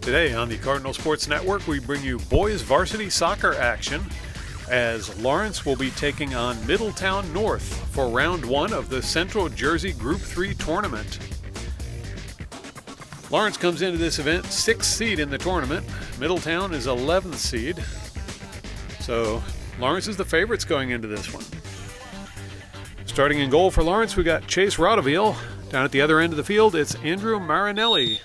Today on the Cardinal Sports Network, we bring you boys varsity soccer action as Lawrence will be taking on Middletown North for round one of the Central Jersey Group 3 tournament. Lawrence comes into this event 6th seed in the tournament. Middletown is 11th seed. So Lawrence is the favorites going into this one. Starting in goal for Lawrence, we got Chase Rodaville. Down at the other end of the field, it's Andrew Marinelli.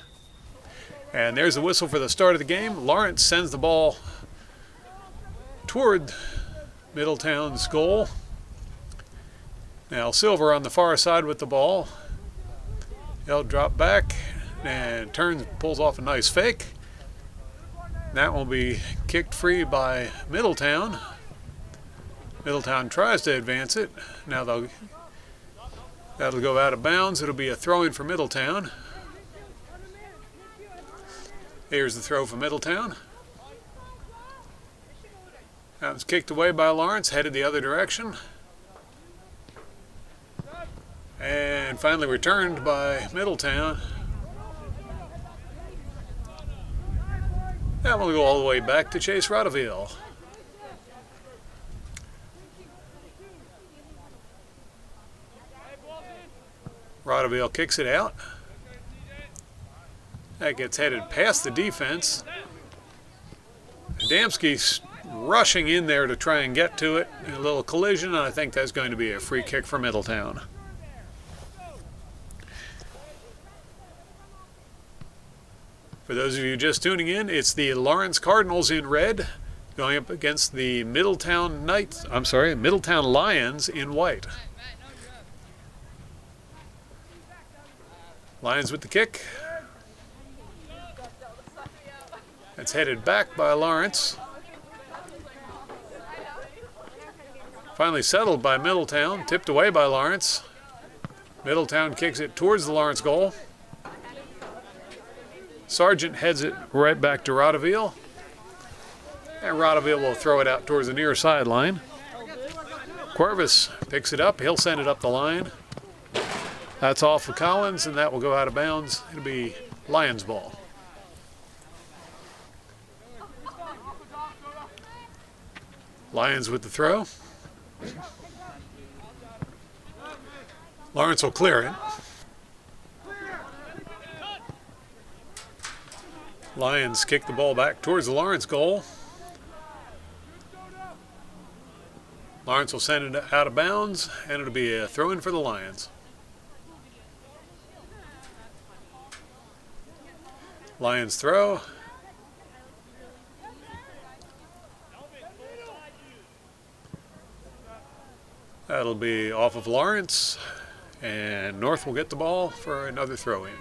And there's the whistle for the start of the game. Lawrence sends the ball toward Middletown's goal. Now Silver on the far side with the ball. He'll drop back and pulls off a nice fake. That will be kicked free by Middletown. Middletown tries to advance it. Now that'll go out of bounds. It'll be a throw-in for Middletown. Here's the throw for Middletown. That was kicked away by Lawrence, headed the other direction. And finally returned by Middletown. That will go all the way back to Chase Rodaville. Rodaville kicks it out. That gets headed past the defense. Adamski's rushing in there to try and get to it. A little collision, and I think that's going to be a free kick for Middletown. For those of you just tuning in, it's the Lawrence Cardinals in red going up against the Middletown Lions in white. Lions with the kick. It's headed back by Lawrence. Finally settled by Middletown, tipped away by Lawrence. Middletown kicks it towards the Lawrence goal. Sargent heads it right back to Rodaville. And Rodaville will throw it out towards the near sideline. Corvus picks it up. He'll send it up the line. That's off of Collins, and that will go out of bounds. It'll be Lions ball. Lions with the throw. Lawrence will clear it. Lions kick the ball back towards the Lawrence goal. Lawrence will send it out of bounds, and it'll be a throw-in for the Lions. Lions throw. That'll be off of Lawrence, and North will get the ball for another throw-in.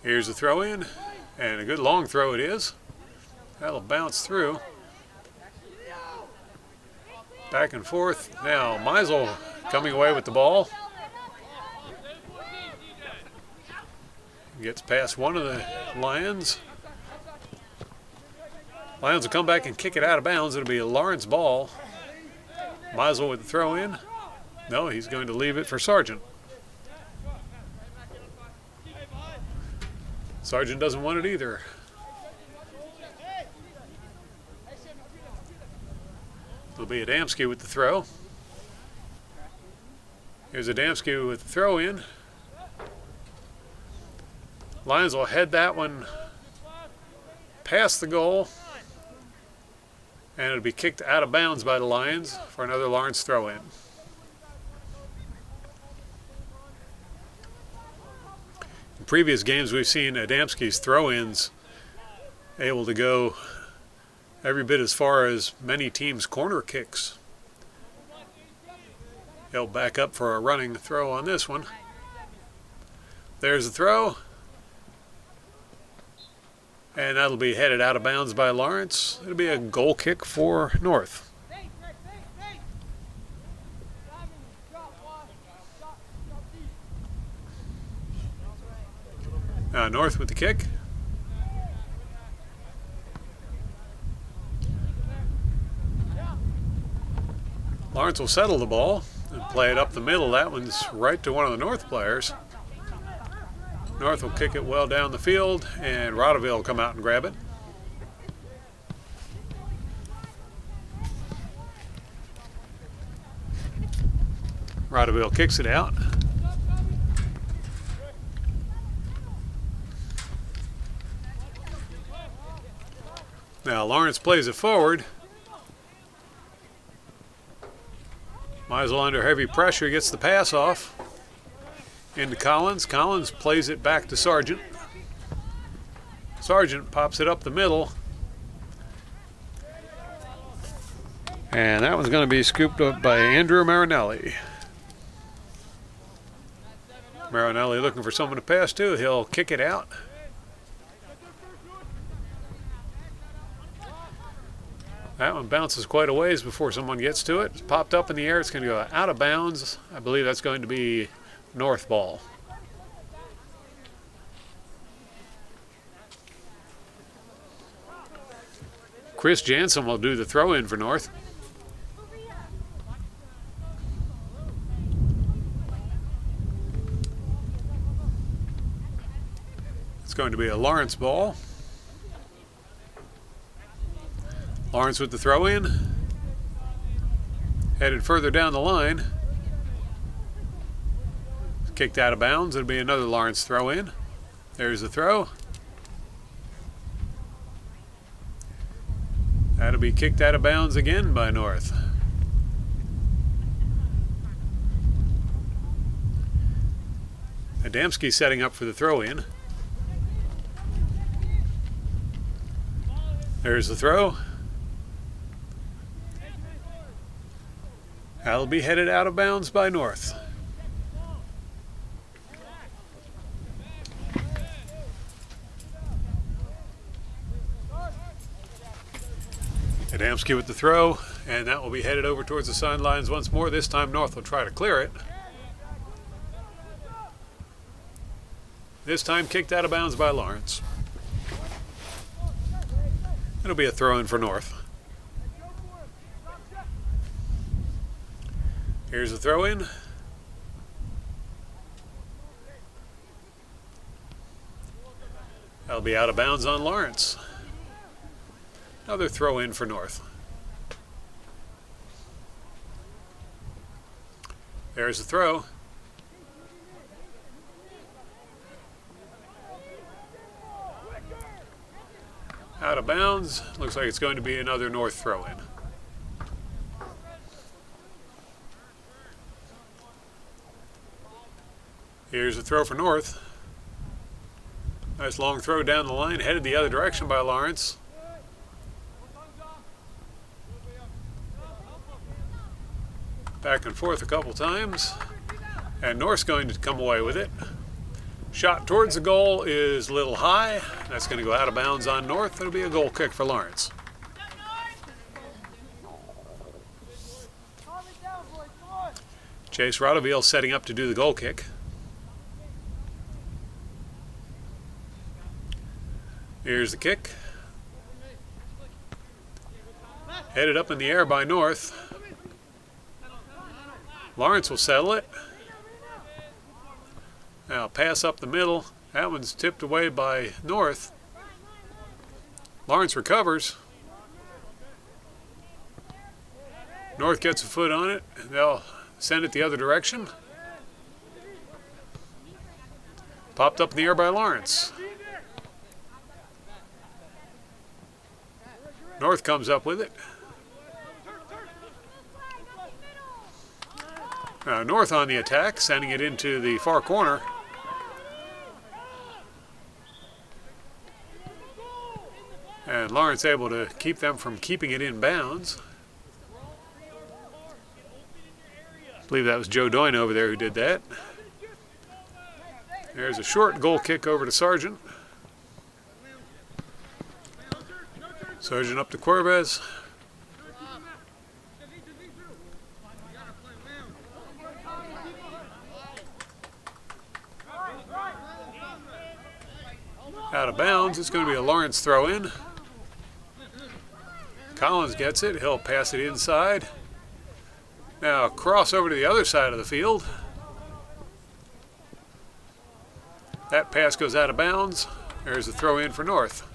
Here's the throw-in, and a good long throw it is. That'll bounce through. Back and forth. Now Meisel coming away with the ball. Gets past one of the Lions. Lions will come back and kick it out of bounds. It'll be a Lawrence ball. Meisel with the throw in. No, he's going to leave it for Sargent. Sargent doesn't want it either. It'll be Adamski with the throw. Here's Adamski with the throw in. Lions will head that one past the goal. And it'll be kicked out of bounds by the Lions for another Lawrence throw in. In previous games we've seen Adamski's throw-ins able to go every bit as far as many teams' corner kicks. He'll back up for a running throw on this one. There's the throw. And that'll be headed out of bounds by Lawrence. It'll be a goal kick for North. North with the kick. Lawrence will settle the ball and play it up the middle. That one's right to one of the North players. North will kick it well down the field, and Rodaville will come out and grab it. Rodaville kicks it out. Now Lawrence plays it forward. Meisel under heavy pressure gets the pass off. Into Collins. Collins plays it back to Sargent. Sargent pops it up the middle. And that one's going to be scooped up by Andrew Marinelli. Marinelli looking for someone to pass to. He'll kick it out. That one bounces quite a ways before someone gets to it. It's popped up in the air. It's going to go out of bounds. I believe that's going to be North ball. Chris Jansen will do the throw in for North. It's going to be a Lawrence ball. Lawrence with the throw in. Headed further down the line. Kicked out of bounds. It'll be another Lawrence throw in. There's the throw. That'll be kicked out of bounds again by North. Adamski setting up for the throw in. There's the throw. That'll be headed out of bounds by North. Adamski with the throw, and that will be headed over towards the sidelines once more. This time North will try to clear it. This time kicked out of bounds by Lawrence. It'll be a throw in for North. Here's the throw in. That'll be out of bounds on Lawrence. Another throw in for North. There's the throw. Out of bounds. Looks like it's going to be another North throw in. Here's a throw for North. Nice long throw down the line, headed the other direction by Lawrence. Back and forth a couple times. And North's going to come away with it. Shot towards the goal is a little high. That's going to go out of bounds on North. It'll be a goal kick for Lawrence. Chase Rodaville setting up to do the goal kick. Here's the kick. Headed up in the air by North. Lawrence will settle it. Now pass up the middle. That one's tipped away by North. Lawrence recovers. North gets a foot on it. They'll send it the other direction. Popped up in the air by Lawrence. North comes up with it. North on the attack, sending it into the far corner. And Lawrence able to keep them from keeping it in bounds. I believe that was Joe Doyne over there who did that. There's a short goal kick over to Sargent. Sargent up to Corvez. Out of bounds. It's going to be a Lawrence throw in. Collins gets it. He'll pass it inside. Now cross over to the other side of the field. That pass goes out of bounds. There's a throw in for North.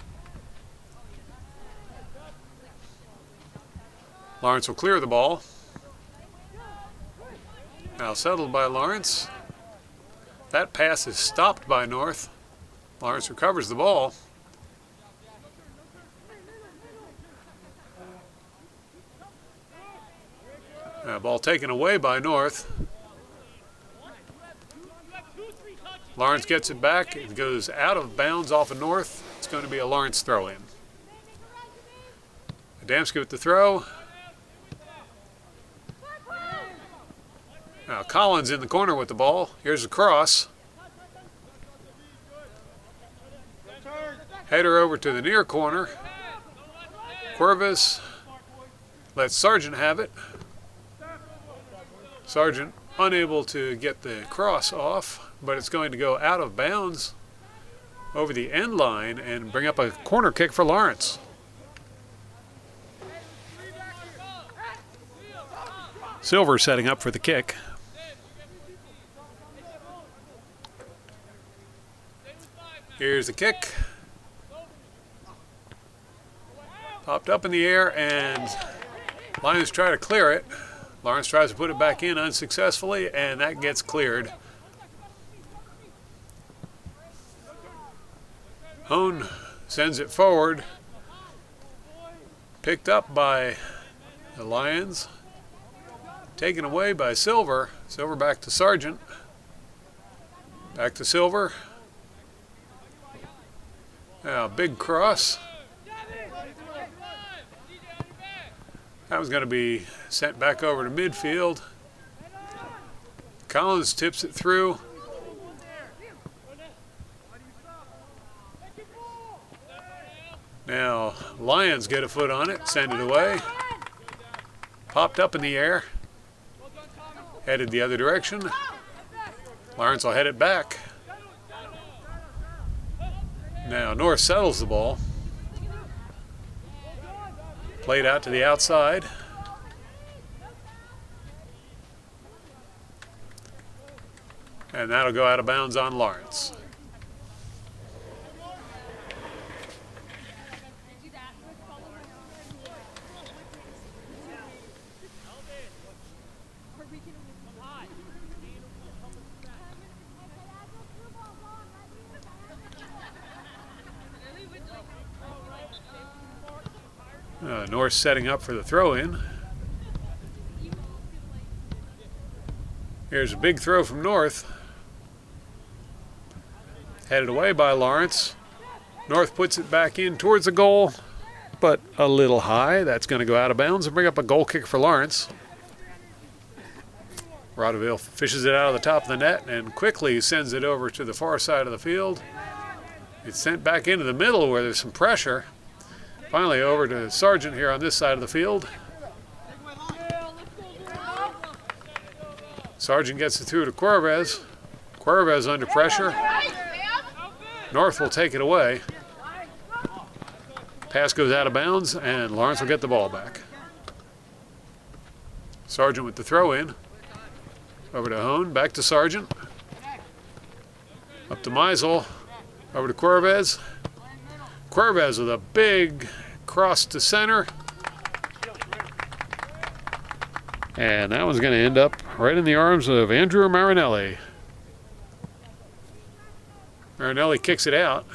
Lawrence will clear the ball. Now settled by Lawrence. That pass is stopped by North. Lawrence recovers the ball. Ball taken away by North. Lawrence gets it back. It goes out of bounds off of North. It's going to be a Lawrence throw in. Adamski with the throw. Now Collins in the corner with the ball. Here's a cross. Header over to the near corner. Corvus lets Sargent have it. Sargent unable to get the cross off, but it's going to go out of bounds over the end line and bring up a corner kick for Lawrence. Silver setting up for the kick. Here's the kick. Popped up in the air and Lions try to clear it. Lawrence tries to put it back in unsuccessfully, and that gets cleared. Hone sends it forward. Picked up by the Lions. Taken away by Silver. Silver back to Sargent. Back to Silver. Now, big cross. That was going to be sent back over to midfield. Collins tips it through. Now, Lions get a foot on it, send it away. Popped up in the air. Headed the other direction. Lawrence will head it back. Now, North settles the ball. Played out to the outside. And that'll go out of bounds on Lawrence. North setting up for the throw-in. Here's a big throw from North. Headed away by Lawrence. North puts it back in towards the goal, but a little high. That's going to go out of bounds and bring up a goal kick for Lawrence. Rodeville fishes it out of the top of the net and quickly sends it over to the far side of the field. It's sent back into the middle where there's some pressure. Finally over to Sargent here on this side of the field. Sargent gets it through to Corvez. Corvez under pressure. North will take it away. Pass goes out of bounds and Lawrence will get the ball back. Sargent with the throw in. Over to Hone, back to Sargent. Up to Meisel. Over to Corvez. Corvez with a big cross to center. And that one's going to end up right in the arms of Andrew Marinelli. Marinelli kicks it out.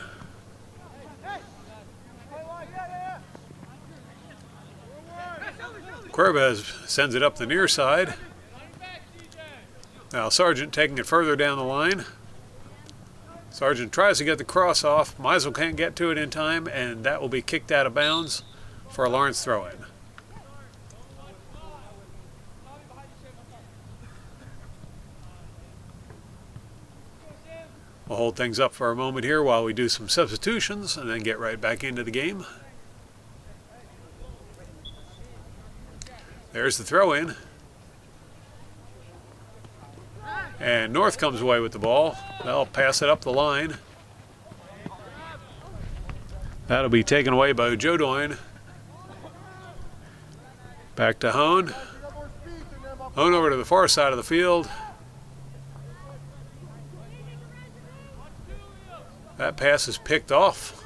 Corvez sends it up the near side. Now Sargent taking it further down the line. Sargent tries to get the cross off. Meisel can't get to it in time, and that will be kicked out of bounds for a Lawrence throw-in. We'll hold things up for a moment here while we do some substitutions and then get right back into the game. There's the throw-in. And North comes away with the ball. They'll pass it up the line. That'll be taken away by Jodoin. Back to Hone. Hone over to the far side of the field. That pass is picked off.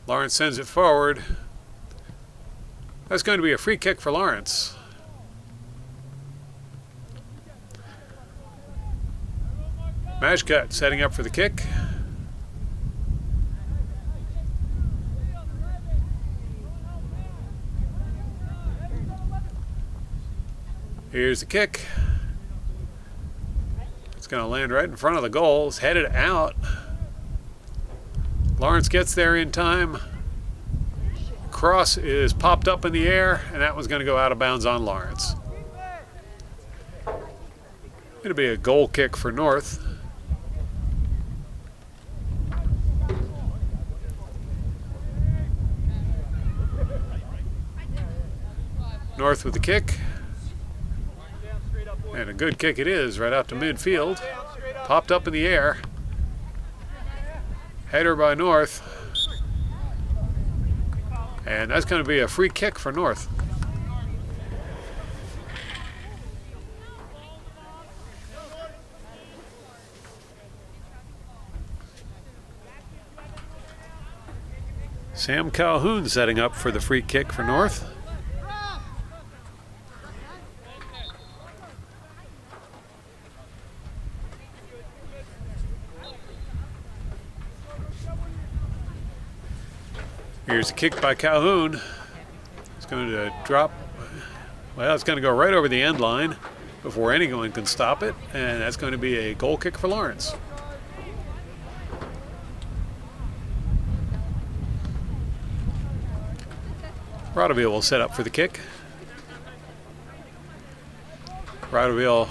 Lawrence sends it forward. That's going to be a free kick for Lawrence. Mashcut setting up for the kick. Here's the kick. It's going to land right in front of the goal. It's headed out. Lawrence gets there in time. Cross is popped up in the air, and that one's going to go out of bounds on Lawrence. It'll be a goal kick for North. North with the kick. And a good kick it is, right out to midfield. Popped up in the air. Header by North. And that's going to be a free kick for North. Sam Calhoun setting up for the free kick for North. Here's a kick by Calhoun. It's going to drop. Well, it's going to go right over the end line before anyone can stop it, and that's going to be a goal kick for Lawrence. Rodeville will set up for the kick. Rodeville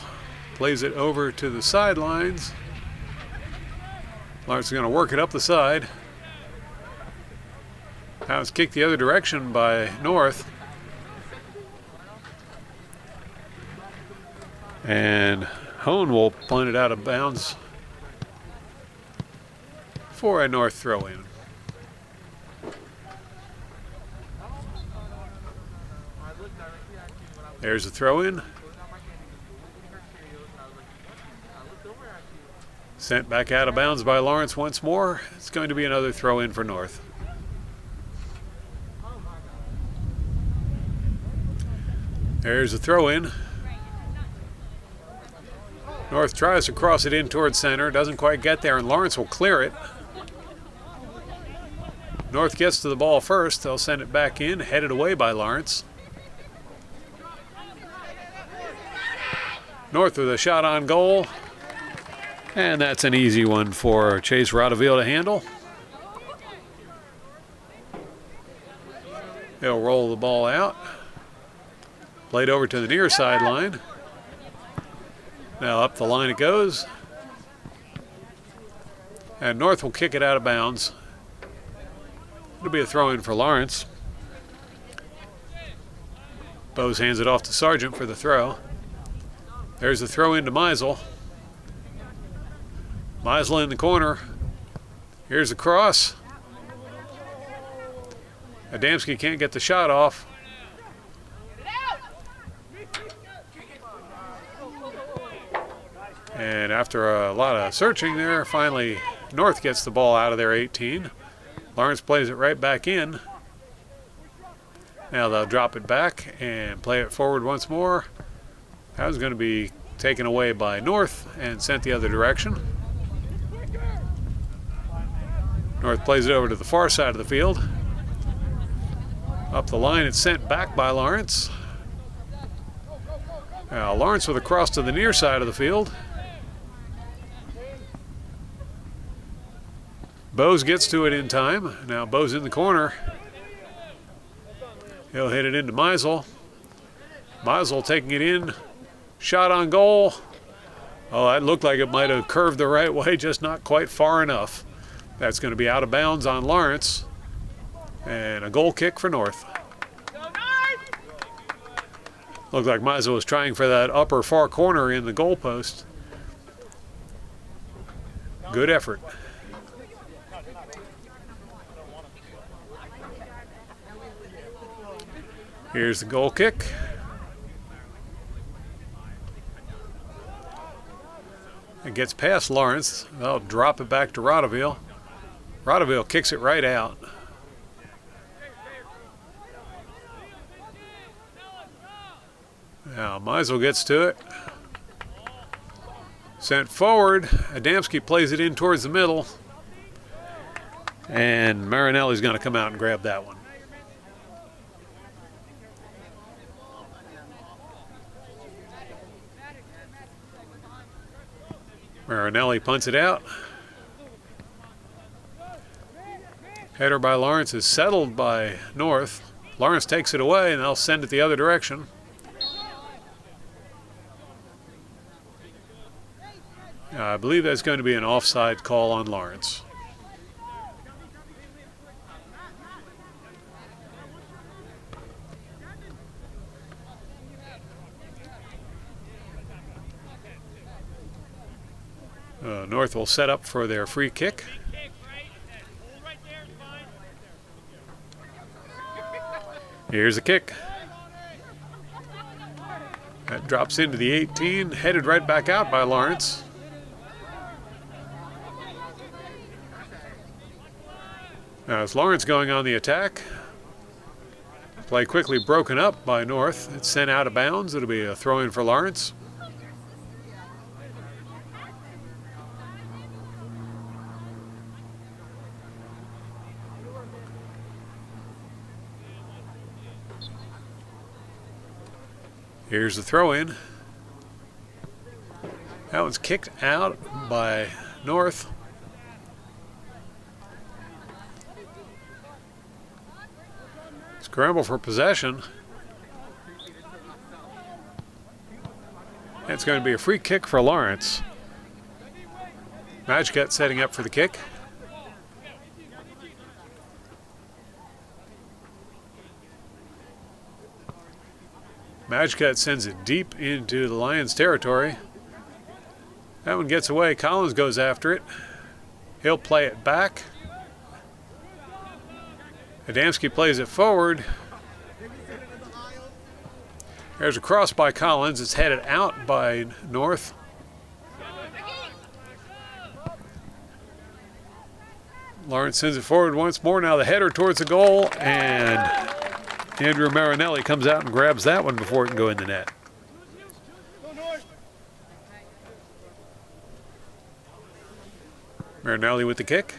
plays it over to the sidelines. Lawrence is going to work it up the side. Now it's kicked the other direction by North. And Hone will punt it out of bounds for a North throw-in. There's a throw-in. Sent back out of bounds by Lawrence once more. It's going to be another throw-in for North. There's a throw-in. North tries to cross it in towards center, doesn't quite get there, and Lawrence will clear it. North gets to the ball first. They'll send it back in, headed away by Lawrence. North with a shot on goal. And that's an easy one for Chase Rodeville to handle. He'll roll the ball out. Played over to the near sideline. Now up the line it goes. And North will kick it out of bounds. It'll be a throw-in for Lawrence. Bose hands it off to Sargent for the throw. There's the throw in to Meisel. Meisel in the corner. Here's the cross. Adamski can't get the shot off. And after a lot of searching there, finally North gets the ball out of their 18. Lawrence plays it right back in. Now they'll drop it back and play it forward once more. That was going to be taken away by North and sent the other direction. North plays it over to the far side of the field. Up the line, it's sent back by Lawrence. Now Lawrence with a cross to the near side of the field. Bose gets to it in time. Now Bose in the corner. He'll hit it into Meisel. Meisel taking it in. Shot on goal. Oh, that looked like it might have curved the right way, just not quite far enough. That's going to be out of bounds on Lawrence. And a goal kick for North. Looked like Meisel was trying for that upper far corner in the goal post. Good effort. Here's the goal kick. It gets past Lawrence. They'll drop it back to Rotteville. Rotteville kicks it right out. Now Meisel gets to it. Sent forward. Adamski plays it in towards the middle. And Marinelli's going to come out and grab that one. Marinelli punts it out. Header by Lawrence is settled by North. Lawrence takes it away and they'll send it the other direction. I believe that's going to be an offside call on Lawrence. North will set up for their free kick. Here's a kick. That drops into the 18, headed right back out by Lawrence. Now it's Lawrence going on the attack. Play quickly broken up by North. It's sent out of bounds. It'll be a throw-in for Lawrence. Here's the throw-in. That one's kicked out by North. Scramble for possession. It's going to be a free kick for Lawrence. Majkat setting up for the kick. Majkat sends it deep into the Lions' territory. That one gets away. Collins goes after it. He'll play it back. Adamski plays it forward. There's a cross by Collins. It's headed out by North. Lawrence sends it forward once more. Now the header towards the goal, and Andrew Marinelli comes out and grabs that one before it can go in the net. Marinelli with the kick.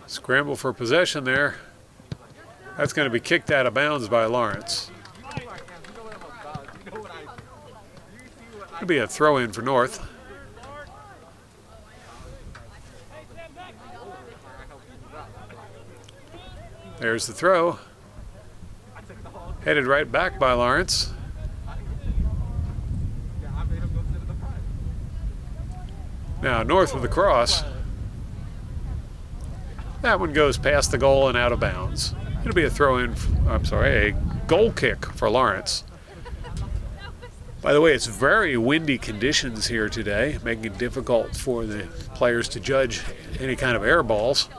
Scramble for possession there. That's going to be kicked out of bounds by Lawrence. It'll be a throw-in for North. There's the throw. Headed right back by Lawrence. Now North with the cross. That one goes past the goal and out of bounds. It'll be a throw-in, a goal kick for Lawrence. By the way, it's very windy conditions here today, making it difficult for the players to judge any kind of air balls.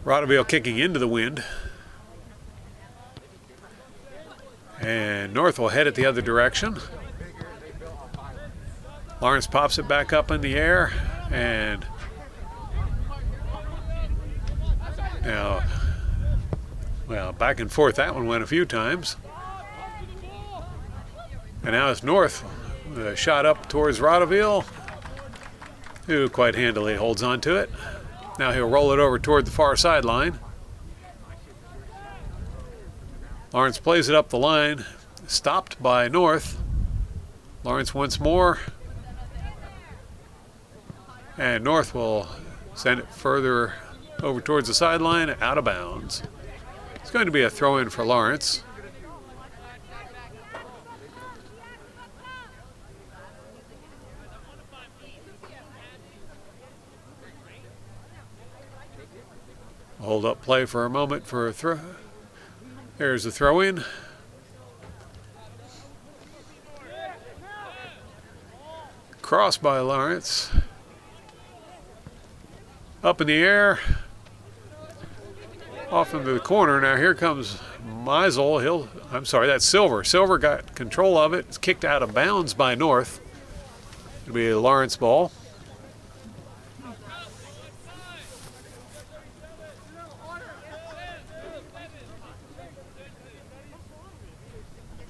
Rotteville kicking into the wind. And North will head it the other direction. Lawrence pops it back up in the air. And now, well, back and forth that one went a few times. And now it's North. Shot up towards Rotteville, who quite handily holds on to it. Now he'll roll it over toward the far sideline. Lawrence plays it up the line, stopped by North. Lawrence once more, and North will send it further over towards the sideline, out of bounds. It's going to be a throw-in for Lawrence. Hold up play for a moment for a throw. There's the throw-in. Cross by Lawrence. Up in the air. Off into the corner. Now here comes Meisel. I'm sorry, that's Silver. Silver got control of it. It's kicked out of bounds by North. It'll be a Lawrence ball.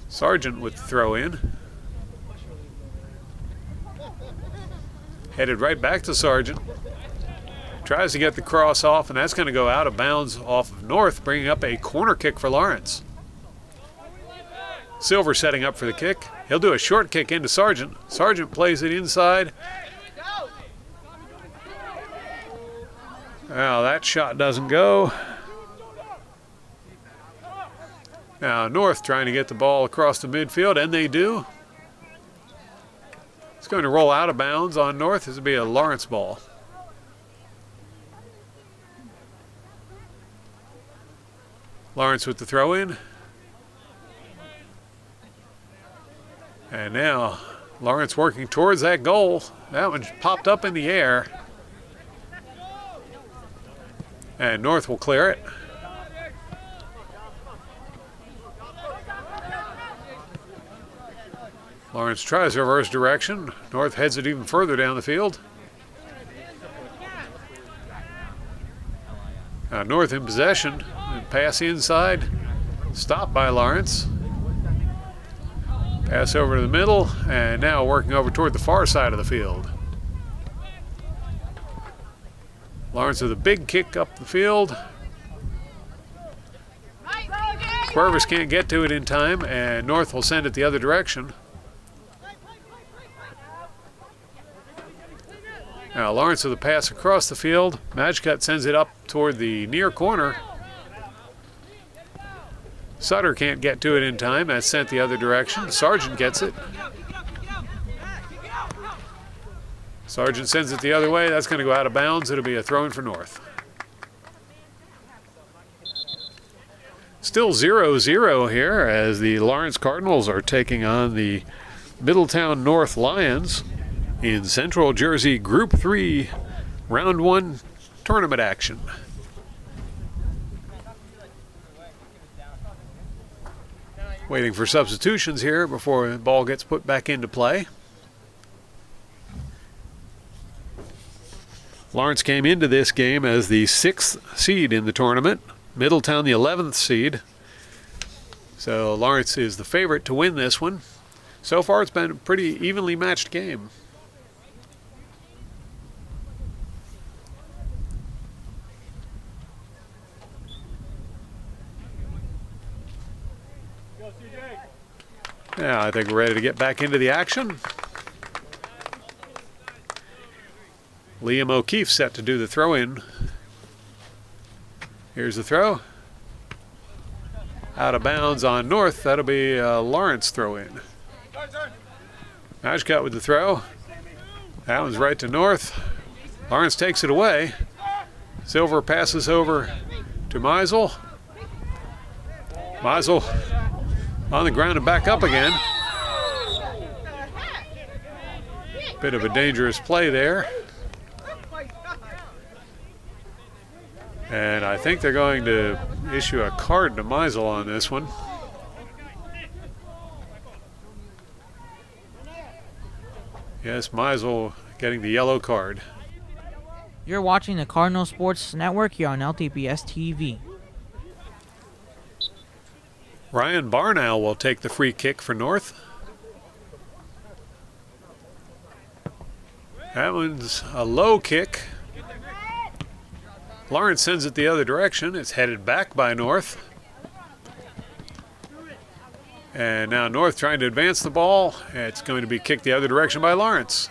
Sargent with the throw in. Headed right back to Sargent. Tries to get the cross off, and that's going to go out of bounds off of North, bringing up a corner kick for Lawrence. Silver setting up for the kick. He'll do a short kick into Sargent. Sargent plays it inside. Now that shot doesn't go. Now North trying to get the ball across the midfield, and they do. It's going to roll out of bounds on North. This will be a Lawrence ball. Lawrence with the throw in. And now Lawrence working towards that goal. That one popped up in the air. And North will clear it. Lawrence tries reverse direction. North heads it even further down the field. Now North in possession. And pass inside. Stopped by Lawrence. Pass over to the middle. And now working over toward the far side of the field. Lawrence with a big kick up the field. Purvis can't get to it in time, and North will send it the other direction. Now Lawrence with a pass across the field. Majcut sends it up toward the near corner. Sutter can't get to it in time. That's sent the other direction. Sargent gets it. Sargent sends it the other way. That's going to go out of bounds. It'll be a throw-in for North. Still 0-0 here as the Lawrence Cardinals are taking on the Middletown North Lions in Central Jersey Group 3 Round 1 tournament action. Waiting for substitutions here before the ball gets put back into play. Lawrence came into this game as the 6th seed in the tournament. Middletown the 11th seed. So Lawrence is the favorite to win this one. So far it's been a pretty evenly matched game. Yeah, I think we're ready to get back into the action. Liam O'Keefe set to do the throw-in. Here's the throw. Out of bounds on North. That'll be a Lawrence throw-in. Majcut with the throw. That one's right to North. Lawrence takes it away. Silver passes over to Meisel. Meisel on the ground and back up again. Bit of a dangerous play there. And I think they're going to issue a card to Meisel on this one. Yes, Meisel getting the yellow card. You're watching the Cardinal Sports Network here on LTPS TV. Ryan Barnow will take the free kick for North. That one's a low kick. Lawrence sends it the other direction. It's headed back by North. And now North trying to advance the ball. It's going to be kicked the other direction by Lawrence.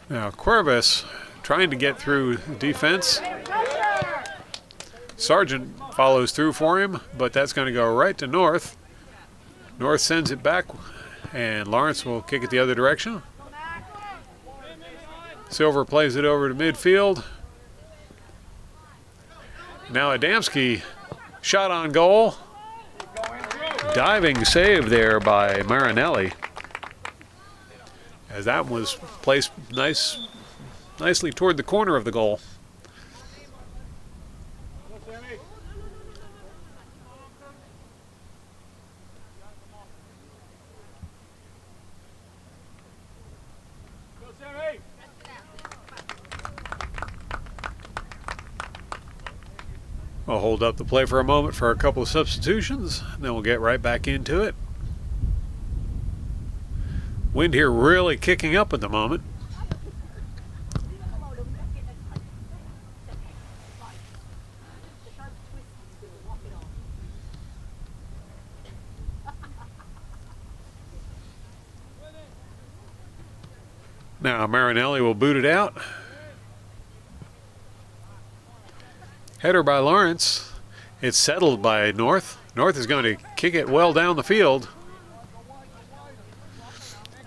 Now Cuervas trying to get through defense. Sargent follows through for him, but that's going to go right to North. North sends it back, and Lawrence will kick it the other direction. Silver plays it over to midfield. Now Adamski shot on goal. Diving save there by Marinelli, as that one was placed nicely toward the corner of the goal. I'll hold up the play for a moment for a couple of substitutions, and then we'll get right back into it. Wind here really kicking up at the moment. Now Marinelli will boot it out. Header by Lawrence. It's settled by North. North is going to kick it well down the field.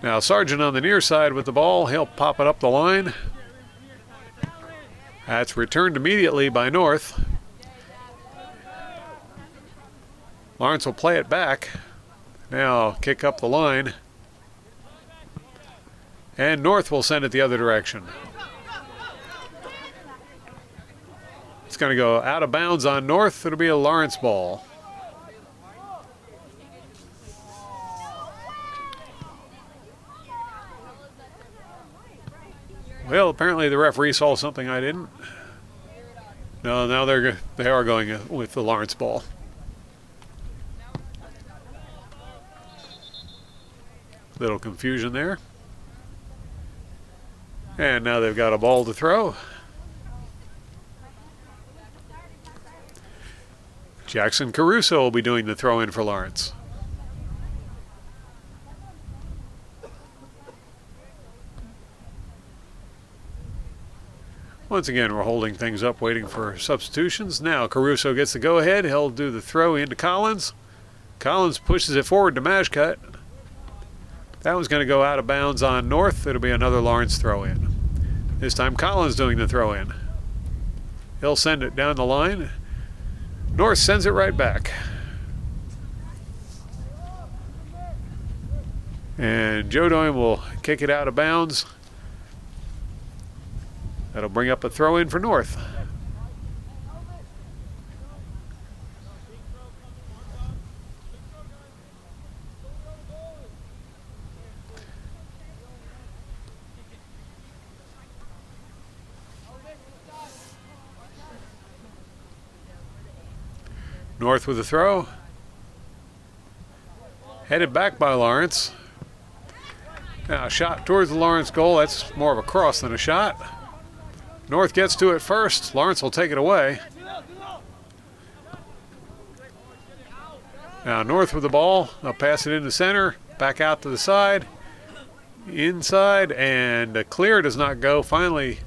Now Sargent on the near side with the ball. He'll pop it up the line. That's returned immediately by North. Lawrence will play it back. Now kick up the line. And North will send it the other direction. It's going to go out of bounds on North. It'll be a Lawrence ball. Well, apparently the referee saw something I didn't. No, now they are going with the Lawrence ball. Little confusion there. And now they've got a ball to throw. Jackson Caruso will be doing the throw-in for Lawrence. Once again, we're holding things up, waiting for substitutions. Now Caruso gets the go-ahead. He'll do the throw into Collins. Collins pushes it forward to Mashcut. That one's going to go out of bounds on North. It'll be another Lawrence throw-in. This time Collins doing the throw-in. He'll send it down the line. North sends it right back. And Joe Doyne will kick it out of bounds. That'll bring up a throw-in for North. North with a throw. Headed back by Lawrence. Now a shot towards the Lawrence goal. That's more of a cross than a shot. North gets to it first. Lawrence will take it away. Now North with the ball. They'll pass it into center. Back out to the side. Inside, and the clear does not go. Finally,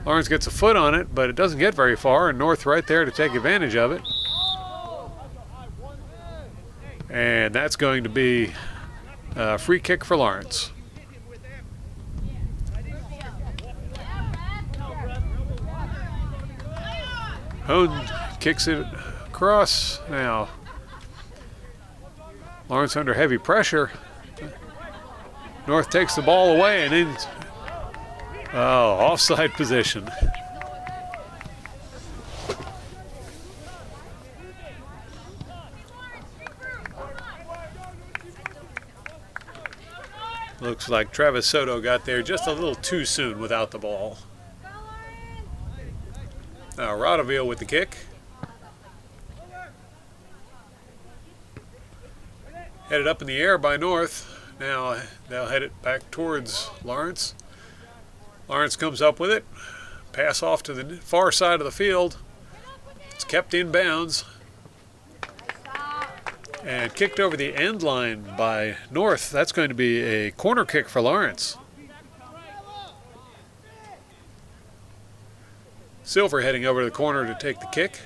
Lawrence gets a foot on it, but it doesn't get very far, and North right there to take advantage of it. And that's going to be a free kick for Lawrence. Hone kicks it across. Now, Lawrence under heavy pressure. North takes the ball away and in. Oh, offside position. Looks like Travis Soto got there just a little too soon without the ball. Now Rodeville with the kick. Headed up in the air by North. Now they'll head it back towards Lawrence. Lawrence comes up with it. Pass off to the far side of the field. It's kept in bounds. And kicked over the end line by North. That's going to be a corner kick for Lawrence. Silver heading over to the corner to take the kick.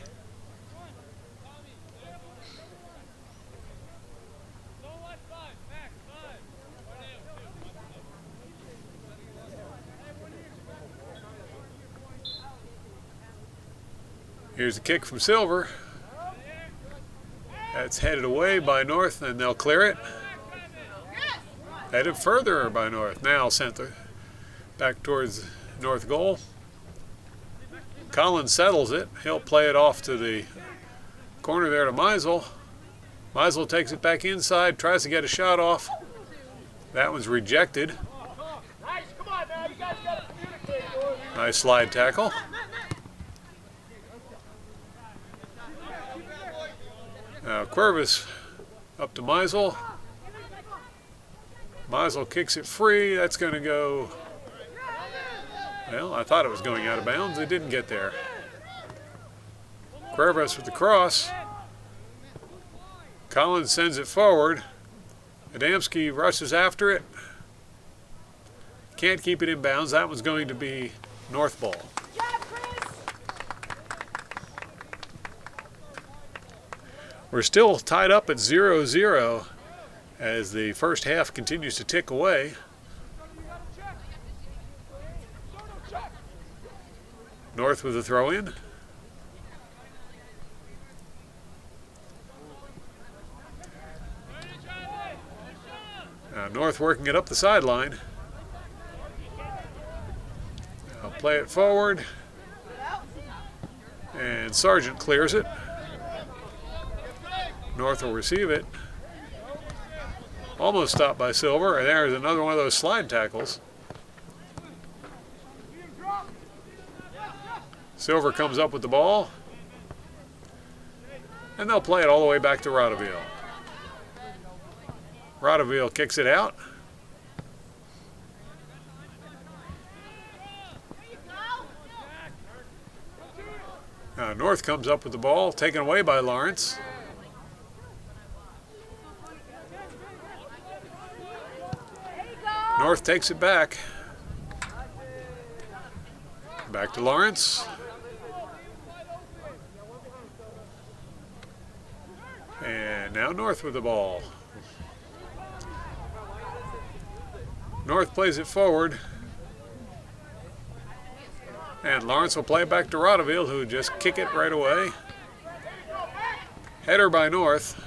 Here's the kick from Silver. That's headed away by North, and they'll clear it. Headed further by North. Now sent back towards North goal. Collins settles it. He'll play it off to the corner there to Meisel. Meisel takes it back inside, tries to get a shot off. That one's rejected. Nice slide tackle. Now Cuervis up to Meisel. Meisel kicks it free. That's going to go... Well, I thought it was going out of bounds. It didn't get there. Cuervis with the cross. Collins sends it forward. Adamski rushes after it. Can't keep it in bounds. That one's going to be North ball. We're still tied up at 0-0 as the first half continues to tick away. North with a throw-in. North working it up the sideline. I'll play it forward. And Sargent clears it. North will receive it. Almost stopped by Silver, and there's another one of those slide tackles. Silver comes up with the ball, and they'll play it all the way back to Rodeville. Rodeville kicks it out. North comes up with the ball, taken away by Lawrence. North takes it back. Back to Lawrence. And now North with the ball. North plays it forward. And Lawrence will play it back to Rodeville, who just kick it right away. Header by North.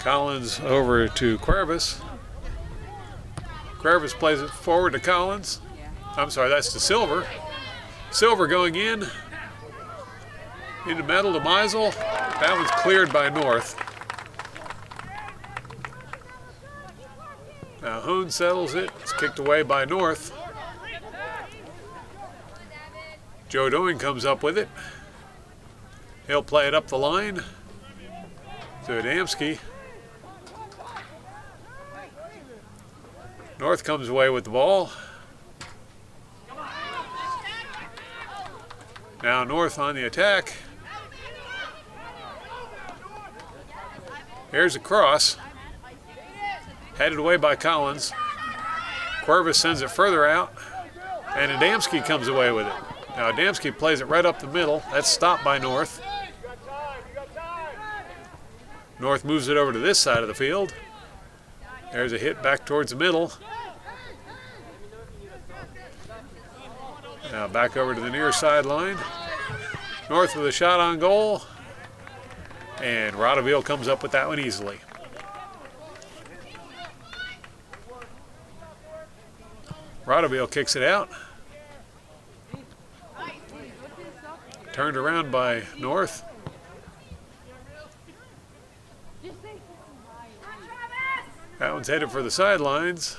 Collins over to Cuervis. Cuervis plays it forward to Collins. I'm sorry, that's to Silver. Silver going in. Into metal to Meisel. That one's cleared by North. Now Hoon settles it. It's kicked away by North. Joe Doing comes up with it. He'll play it up the line to Adamski. North comes away with the ball. Now North on the attack. Here's a cross. Headed away by Collins. Cuervis sends it further out. And Adamski comes away with it. Now Adamski plays it right up the middle. That's stopped by North. North moves it over to this side of the field. There's a hit back towards the middle. Now back over to the near sideline. North with a shot on goal. And Rodeville comes up with that one easily. Rodeville kicks it out. Turned around by North. That one's headed for the sidelines.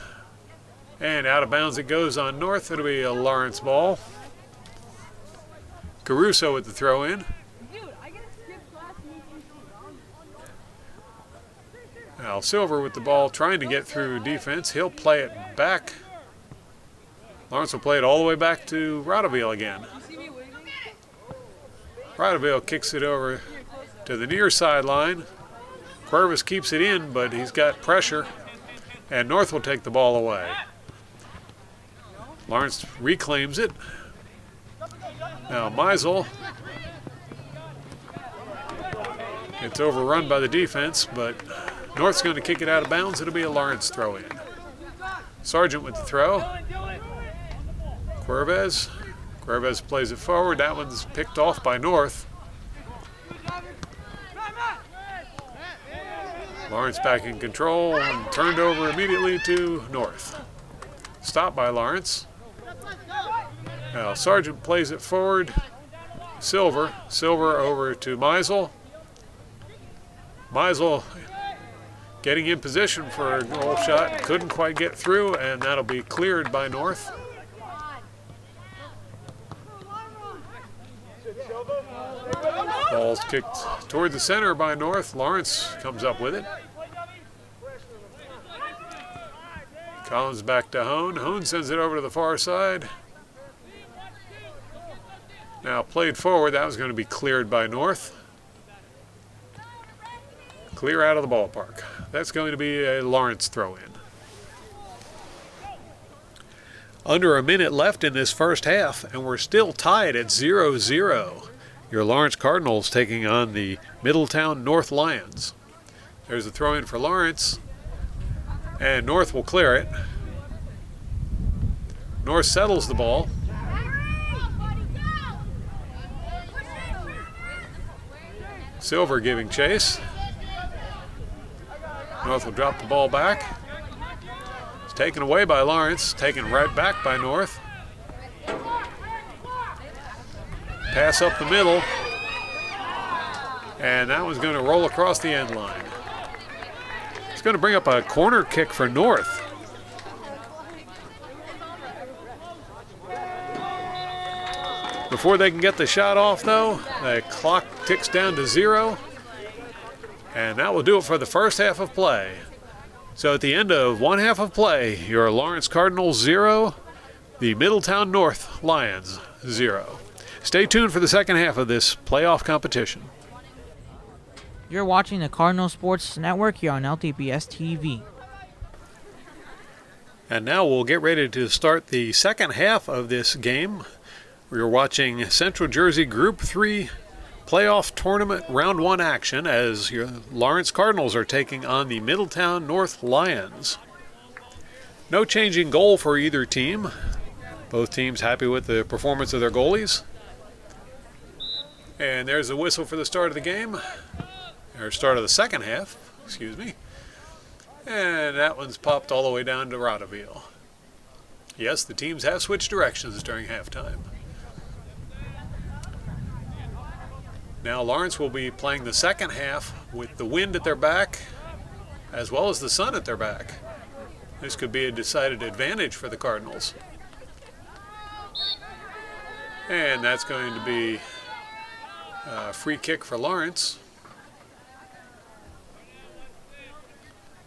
And out of bounds it goes on North. It'll be a Lawrence ball. Caruso with the throw in. Now Silver with the ball trying to get through defense. He'll play it back Lawrence will play it all the way back to Rotterdam again. Rotterdam kicks it over to the near sideline. Cuervas keeps it in, but he's got pressure, and North will take the ball away. Lawrence reclaims it. Now Meisel. It's overrun by the defense, but North's going to kick it out of bounds. It'll be a Lawrence throw in. Sargent with the throw. Cuervas plays it forward. That one's picked off by North. Lawrence back in control and turned over immediately to North. Stopped by Lawrence. Now Sargent plays it forward. Silver over to Meisel. Meisel getting in position for a goal shot. Couldn't quite get through, and that'll be cleared by North. Ball's kicked toward the center by North. Lawrence comes up with it. Collins back to Hone. Hone sends it over to the far side. Now played forward. That was going to be cleared by North. Clear out of the ballpark. That's going to be a Lawrence throw-in. Under a minute left in this first half, and we're still tied at 0-0. Your Lawrence Cardinals taking on the Middletown North Lions. There's a throw-in for Lawrence, and North will clear it. North settles the ball. Silver giving chase. North will drop the ball back. It's taken away by Lawrence, taken right back by North. Pass up the middle, and that one's going to roll across the end line. It's going to bring up a corner kick for North. Before they can get the shot off, though, the clock ticks down to 0, and that will do it for the first half of play. So at the end of one half of play, your Lawrence Cardinals 0, the Middletown North Lions 0. Stay tuned for the second half of this playoff competition. You're watching the Cardinal Sports Network here on LTPS TV. And now we'll get ready to start the second half of this game. We're watching Central Jersey Group 3 Playoff Tournament Round 1 action as your Lawrence Cardinals are taking on the Middletown North Lions. No changing goal for either team. Both teams happy with the performance of their goalies. And there's a whistle for the start of the game, or start of the second half, excuse me. And that one's popped all the way down to Rotterdam. Yes, the teams have switched directions during halftime. Now Lawrence will be playing the second half with the wind at their back, as well as the sun at their back. This could be a decided advantage for the Cardinals. And that's going to be a free kick for Lawrence.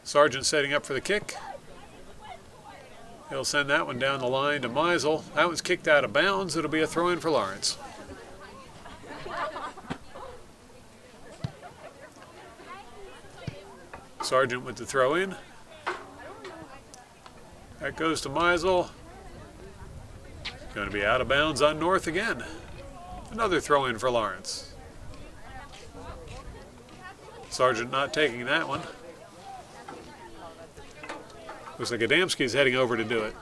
Sargent setting up for the kick. He'll send that one down the line to Meisel. That one's kicked out of bounds. It'll be a throw-in for Lawrence. Sargent with the throw-in. That goes to Meisel. Going to be out of bounds on North again. Another throw-in for Lawrence. Sargent not taking that one. Looks like Adamski's heading over to do it.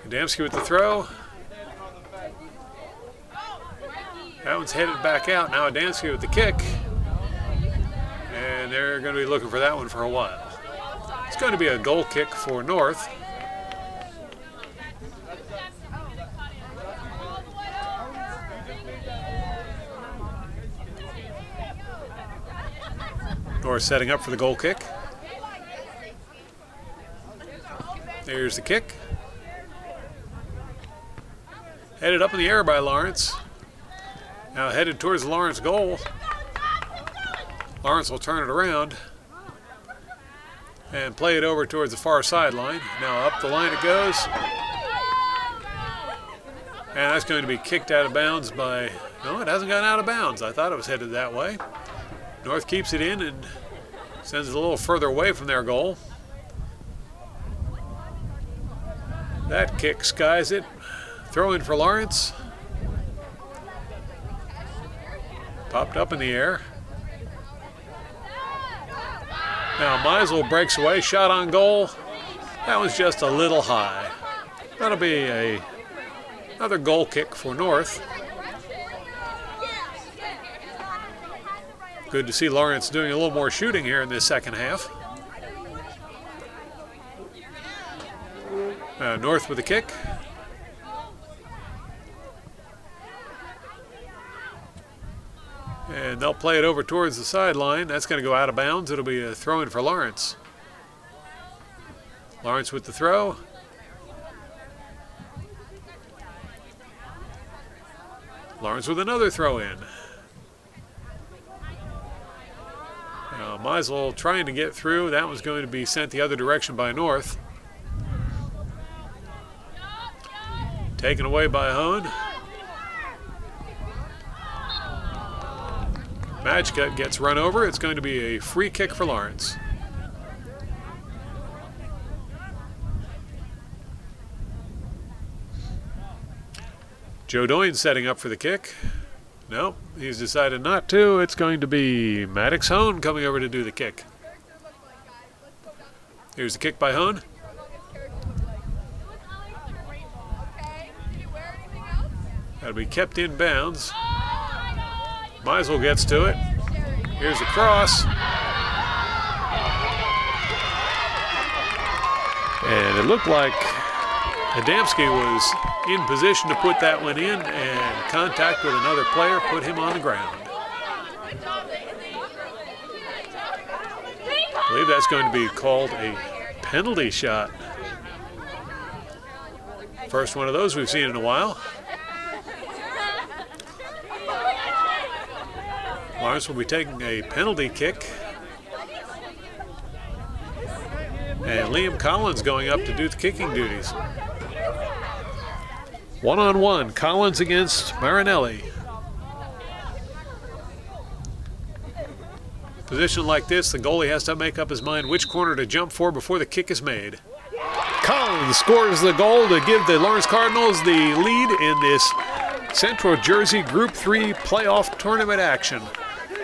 Adamski with the throw. That one's headed back out. Now Adamski with the kick. And they're going to be looking for that one for a while. It's going to be a goal kick for North. North setting up for the goal kick. There's the kick. Headed up in the air by Lawrence. Now headed towards the Lawrence goal. Lawrence will turn it around. and play it over towards the far sideline. Now up the line it goes. And that's going to be kicked out of bounds by, no, it hasn't gone out of bounds. I thought it was headed that way. North keeps it in and sends it a little further away from their goal. That kick skies it. Throw in for Lawrence. Popped up in the air. Now Meisel breaks away, shot on goal. That was just a little high. That'll be another goal kick for North. Good to see Lawrence doing a little more shooting here in this second half. North with a kick. And they'll play it over towards the sideline. That's going to go out of bounds. It'll be a throw-in for Lawrence. Lawrence with the throw. Lawrence with another throw-in. Meisel trying to get through. That was going to be sent the other direction by North. Taken away by Hone. Majka gets run over. It's going to be a free kick for Lawrence. Joe Doyne setting up for the kick. Nope, he's decided not to. It's going to be Maddox Hone coming over to do the kick. Here's the kick by Hone. That'll be kept in bounds. Meisel gets to it. Here's a cross. And it looked like Adamski was in position to put that one in, and contact with another player put him on the ground. I believe that's going to be called a penalty shot. First one of those we've seen in a while. Lawrence will be taking a penalty kick. And Liam Collins going up to do the kicking duties. One-on-one, Collins against Marinelli. Position like this, the goalie has to make up his mind which corner to jump for before the kick is made. Collins scores the goal to give the Lawrence Cardinals the lead in this Central Jersey Group 3 playoff tournament action.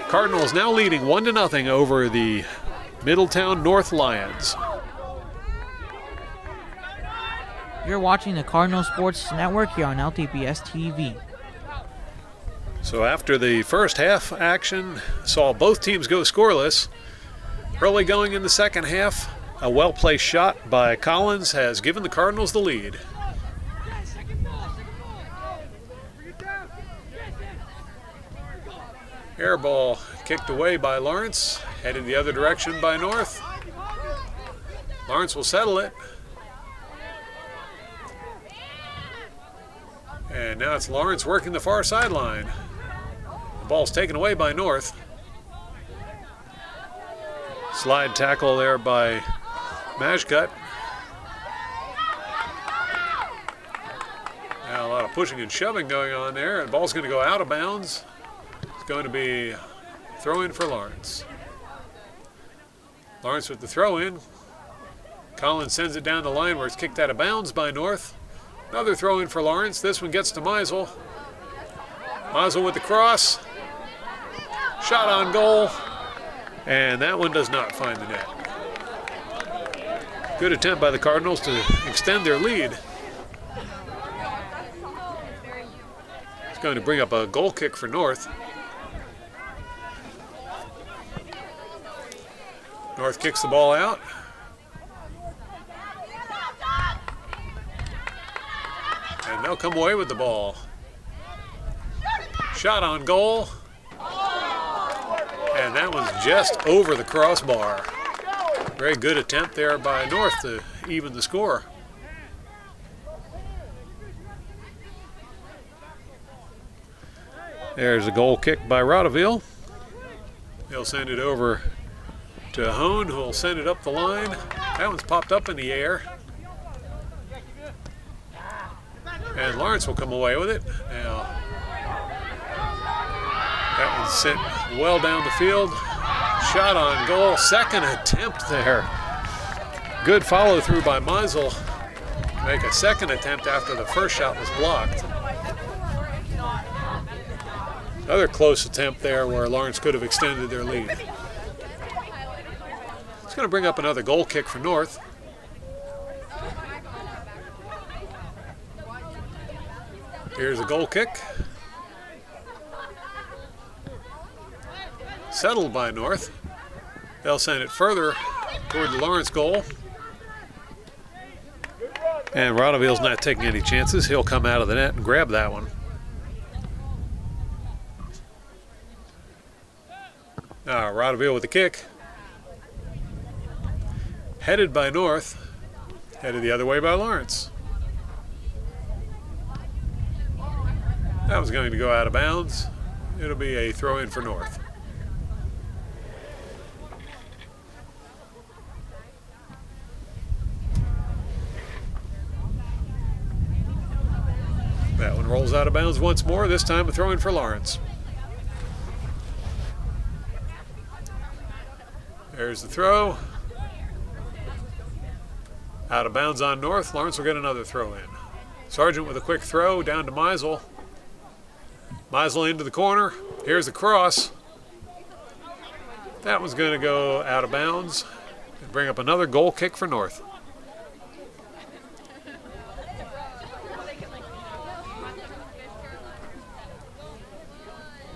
Cardinals now leading 1-0 over the Middletown North Lions. You're watching the Cardinal Sports Network here on LTPS TV. So after the first half action saw both teams go scoreless, early going in the second half, a well-placed shot by Collins has given the Cardinals the lead. Air ball kicked away by Lawrence, headed the other direction by North. Lawrence will settle it. And now it's Lawrence working the far sideline. The ball's taken away by North. Slide tackle there by Majka. Now a lot of pushing and shoving going on there. The ball's going to go out of bounds. It's going to be throw-in for Lawrence. Lawrence with the throw-in. Collins sends it down the line where it's kicked out of bounds by North. Another throw-in for Lawrence. This one gets to Meisel. Meisel with the cross. Shot on goal. And that one does not find the net. Good attempt by the Cardinals to extend their lead. It's going to bring up a goal kick for North. North kicks the ball out. And they'll come away with the ball. Shot on goal. And that one's just over the crossbar. Very good attempt there by North to even the score. There's a goal kick by Rodeville. He'll send it over to Hone, who will send it up the line. That one's popped up in the air. And Lawrence will come away with it. Now, that one's sent well down the field. Shot on goal. Second attempt there. Good follow through by Meisel. Make a second attempt after the first shot was blocked. Another close attempt there where Lawrence could have extended their lead. It's going to bring up another goal kick for North. Here's a goal kick. Settled by North. They'll send it further toward the Lawrence goal. And Rodeville's not taking any chances. He'll come out of the net and grab that one. Now Rodeville with the kick. Headed by North. Headed the other way by Lawrence. That was going to go out of bounds. It'll be a throw-in for North. That one rolls out of bounds once more, this time a throw-in for Lawrence. There's the throw. Out of bounds on North. Lawrence will get another throw-in. Sargent with a quick throw down to Meisel. Meisel into the corner. Here's the cross. That one's going to go out of bounds and bring up another goal kick for North.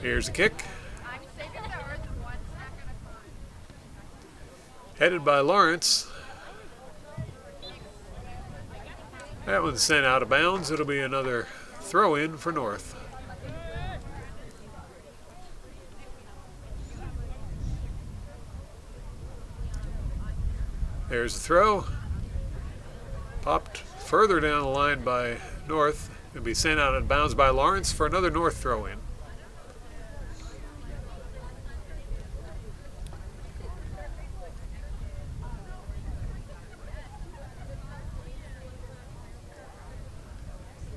Here's the kick. Headed by Lawrence. That one's sent out of bounds. It'll be another throw-in for North. There's the throw. Popped further down the line by North. It'll be sent out of bounds by Lawrence for another North throw-in.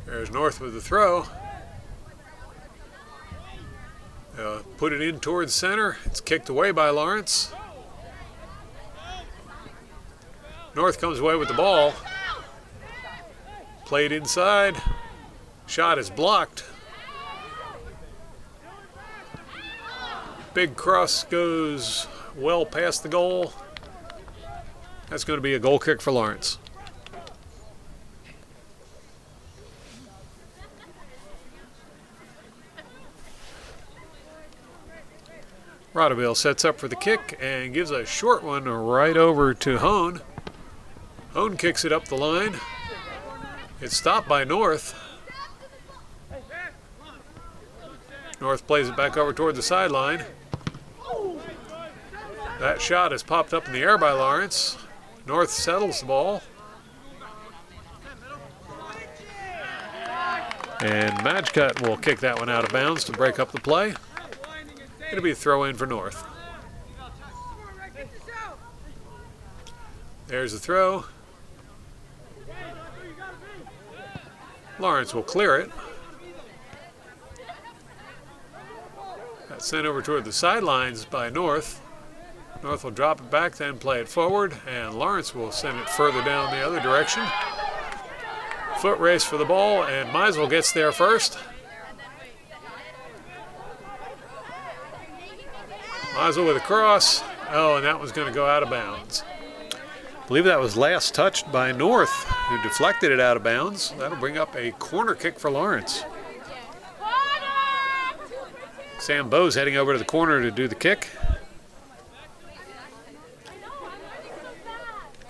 There's North with the throw. Put it in towards center. It's kicked away by Lawrence. North comes away with the ball. Played inside. Shot is blocked. Big cross goes well past the goal. That's going to be a goal kick for Lawrence. Rodeville sets up for the kick and gives a short one right over to Hone. Hone kicks it up the line. It's stopped by North. North plays it back over toward the sideline. That shot is popped up in the air by Lawrence. North settles the ball. And Madgecut will kick that one out of bounds to break up the play. It'll be a throw-in for North. There's the throw. Lawrence will clear it. That's sent over toward the sidelines by North. North will drop it back, then play it forward, and Lawrence will send it further down the other direction. Foot race for the ball, and Meisel gets there first. Meisel with a cross. Oh, and that one's going to go out of bounds. I believe that was last touched by North, who deflected it out of bounds. That'll bring up a corner kick for Lawrence. Sam Bowes heading over to the corner to do the kick.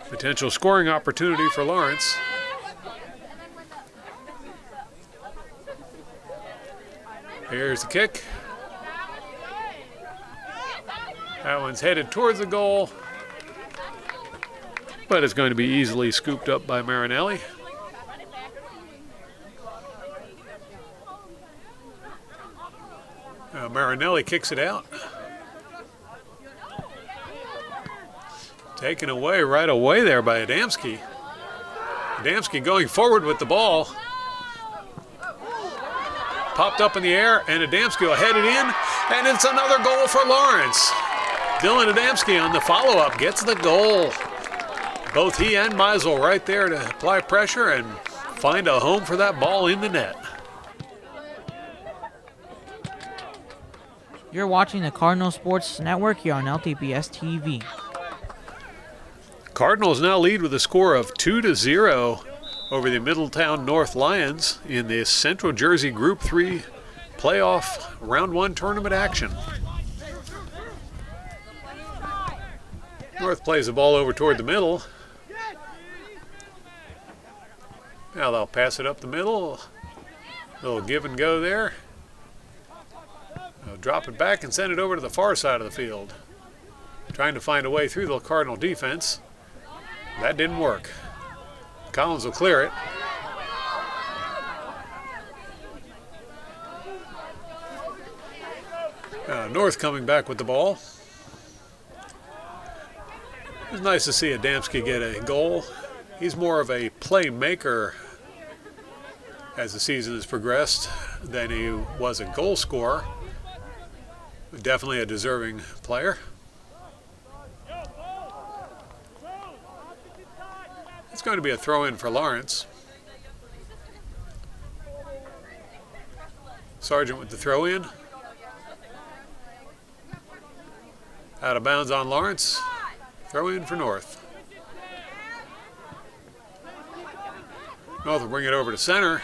Potential scoring opportunity for Lawrence. Here's the kick. That one's headed towards the goal, but it's going to be easily scooped up by Marinelli. Marinelli kicks it out. Taken away right away there by Adamski. Adamski going forward with the ball. Popped up in the air, and Adamski will head it in, and it's another goal for Lawrence. Dylan Adamski on the follow-up gets the goal. Both he and Meisel right there to apply pressure and find a home for that ball in the net. You're watching the Cardinal Sports Network here on LTPS TV. Cardinals now lead with a score of 2-0 over the Middletown North Lions in the Central Jersey Group 3 playoff round 1 tournament action. North plays the ball over toward the middle. Now they'll pass it up the middle. Little give and go there. They'll drop it back and send it over to the far side of the field. Trying to find a way through the Cardinal defense. That didn't work. Collins will clear it. North coming back with the ball. It's nice to see Adamski get a goal. He's more of a playmaker as the season has progressed than he was a goal scorer. Definitely a deserving player. It's going to be a throw-in for Lawrence. Sargent with the throw-in. Out of bounds on Lawrence. Throw-in for North. North will bring it over to center.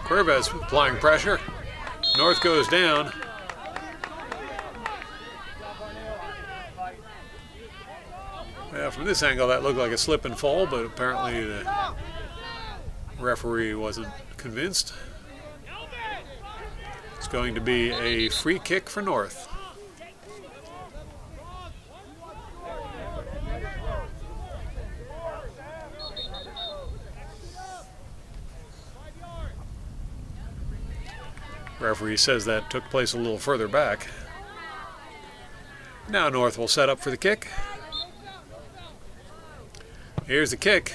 Cuervas applying pressure. North goes down. Well, from this angle, that looked like a slip and fall, but apparently the referee wasn't convinced. It's going to be a free kick for North. Referee says that took place a little further back. Now North will set up for the kick. Here's the kick.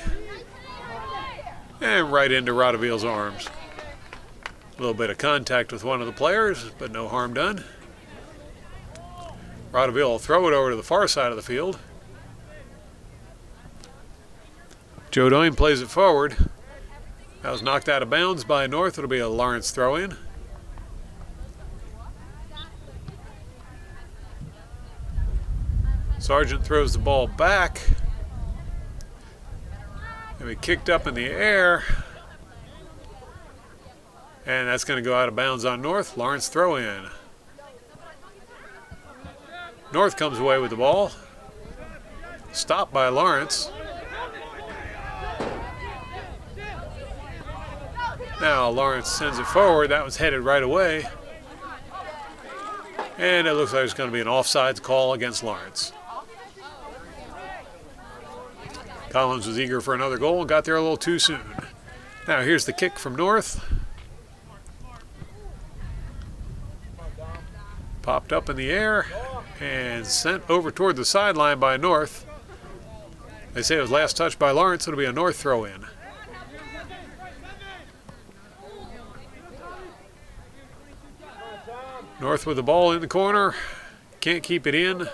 And right into Radeville's arms. A little bit of contact with one of the players, but no harm done. Radeville will throw it over to the far side of the field. Joe Doyne plays it forward. That was knocked out of bounds by North. It'll be a Lawrence throw-in. Sargent throws the ball back. It'll be kicked up in the air. And that's going to go out of bounds on North. Lawrence throw in. North comes away with the ball. Stopped by Lawrence. Now Lawrence sends it forward. That was headed right away. And it looks like it's going to be an offsides call against Lawrence. Collins was eager for another goal and got there a little too soon. Now here's the kick from North. Popped up in the air and sent over toward the sideline by North. They say it was last touched by Lawrence. It'll be a North throw-in. North with the ball in the corner. Can't keep it in.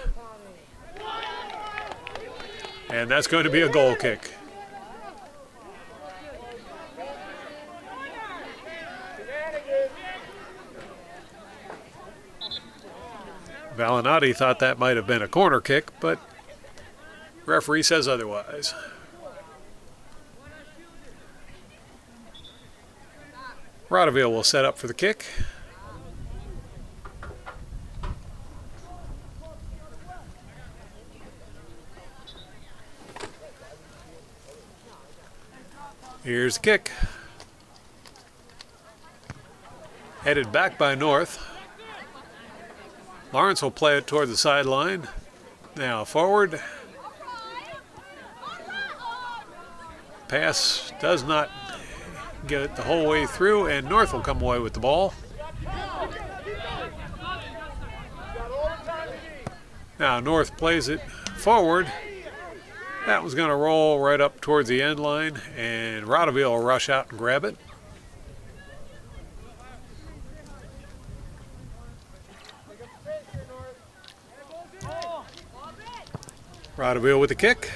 And that's going to be a goal kick. Valinati thought that might have been a corner kick, but referee says otherwise. Radeville will set up for the kick. Here's the kick. Headed back by North. Lawrence will play it toward the sideline. Now forward. Pass does not get it the whole way through, and North will come away with the ball. Now North plays it forward. That was going to roll right up towards the end line, and Rotteville will rush out and grab it. Rotteville with the kick.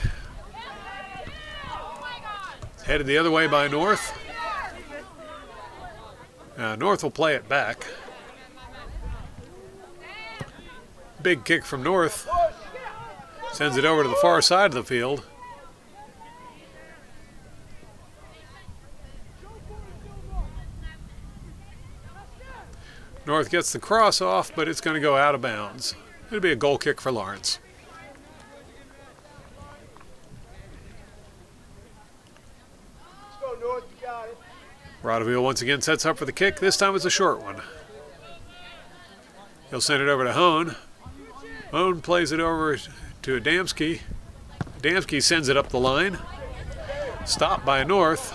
It's headed the other way by North. Now North will play it back. Big kick from North. Sends it over to the far side of the field. North gets the cross off, but it's going to go out of bounds. It'll be a goal kick for Lawrence. Rotteville once again sets up for the kick. This time it's a short one. He'll send it over to Hone. Hone plays it over to Adamski. Adamski sends it up the line. Stopped by North.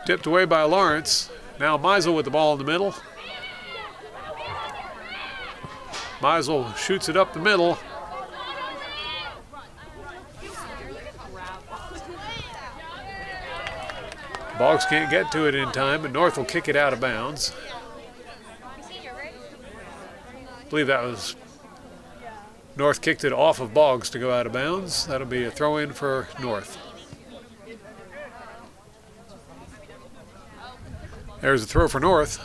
Tipped away by Lawrence. Now Meisel with the ball in the middle. Meisel shoots it up the middle. Boggs can't get to it in time, but North will kick it out of bounds. I believe that was North kicked it off of Boggs to go out of bounds. That'll be a throw-in for North. There's a throw for North.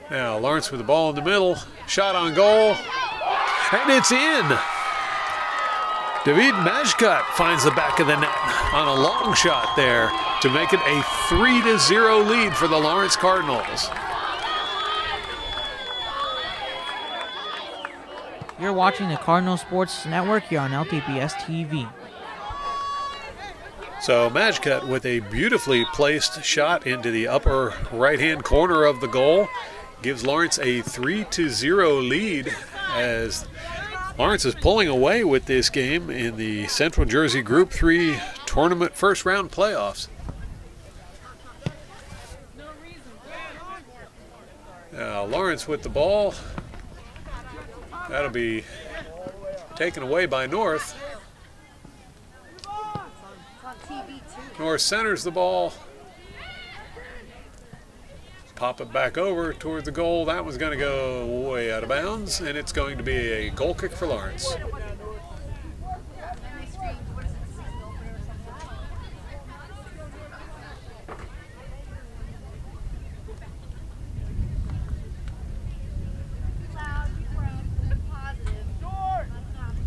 Now Lawrence with the ball in the middle. Shot on goal. And it's in. David Majkat finds the back of the net on a long shot there to make it a 3-0 lead for the Lawrence Cardinals. You're watching the Cardinal Sports Network here on LTPS TV. So Majkat with a beautifully placed shot into the upper right-hand corner of the goal gives Lawrence a 3-0 lead as Lawrence is pulling away with this game in the Central Jersey Group 3 tournament first round playoffs. Now Lawrence with the ball. That'll be taken away by North. North centers the ball. Pop it back over toward the goal. That one's going to go way out of bounds, and it's going to be a goal kick for Lawrence.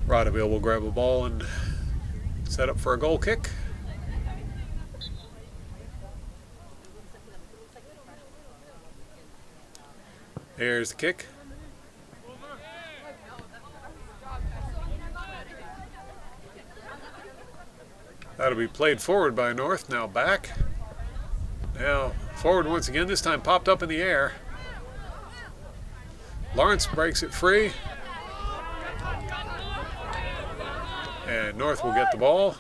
Rotteville will grab a ball and set up for a goal kick. There's the kick. That'll be played forward by North. Now back. Now forward once again. This time popped up in the air. Lawrence breaks it free. And North will get the ball.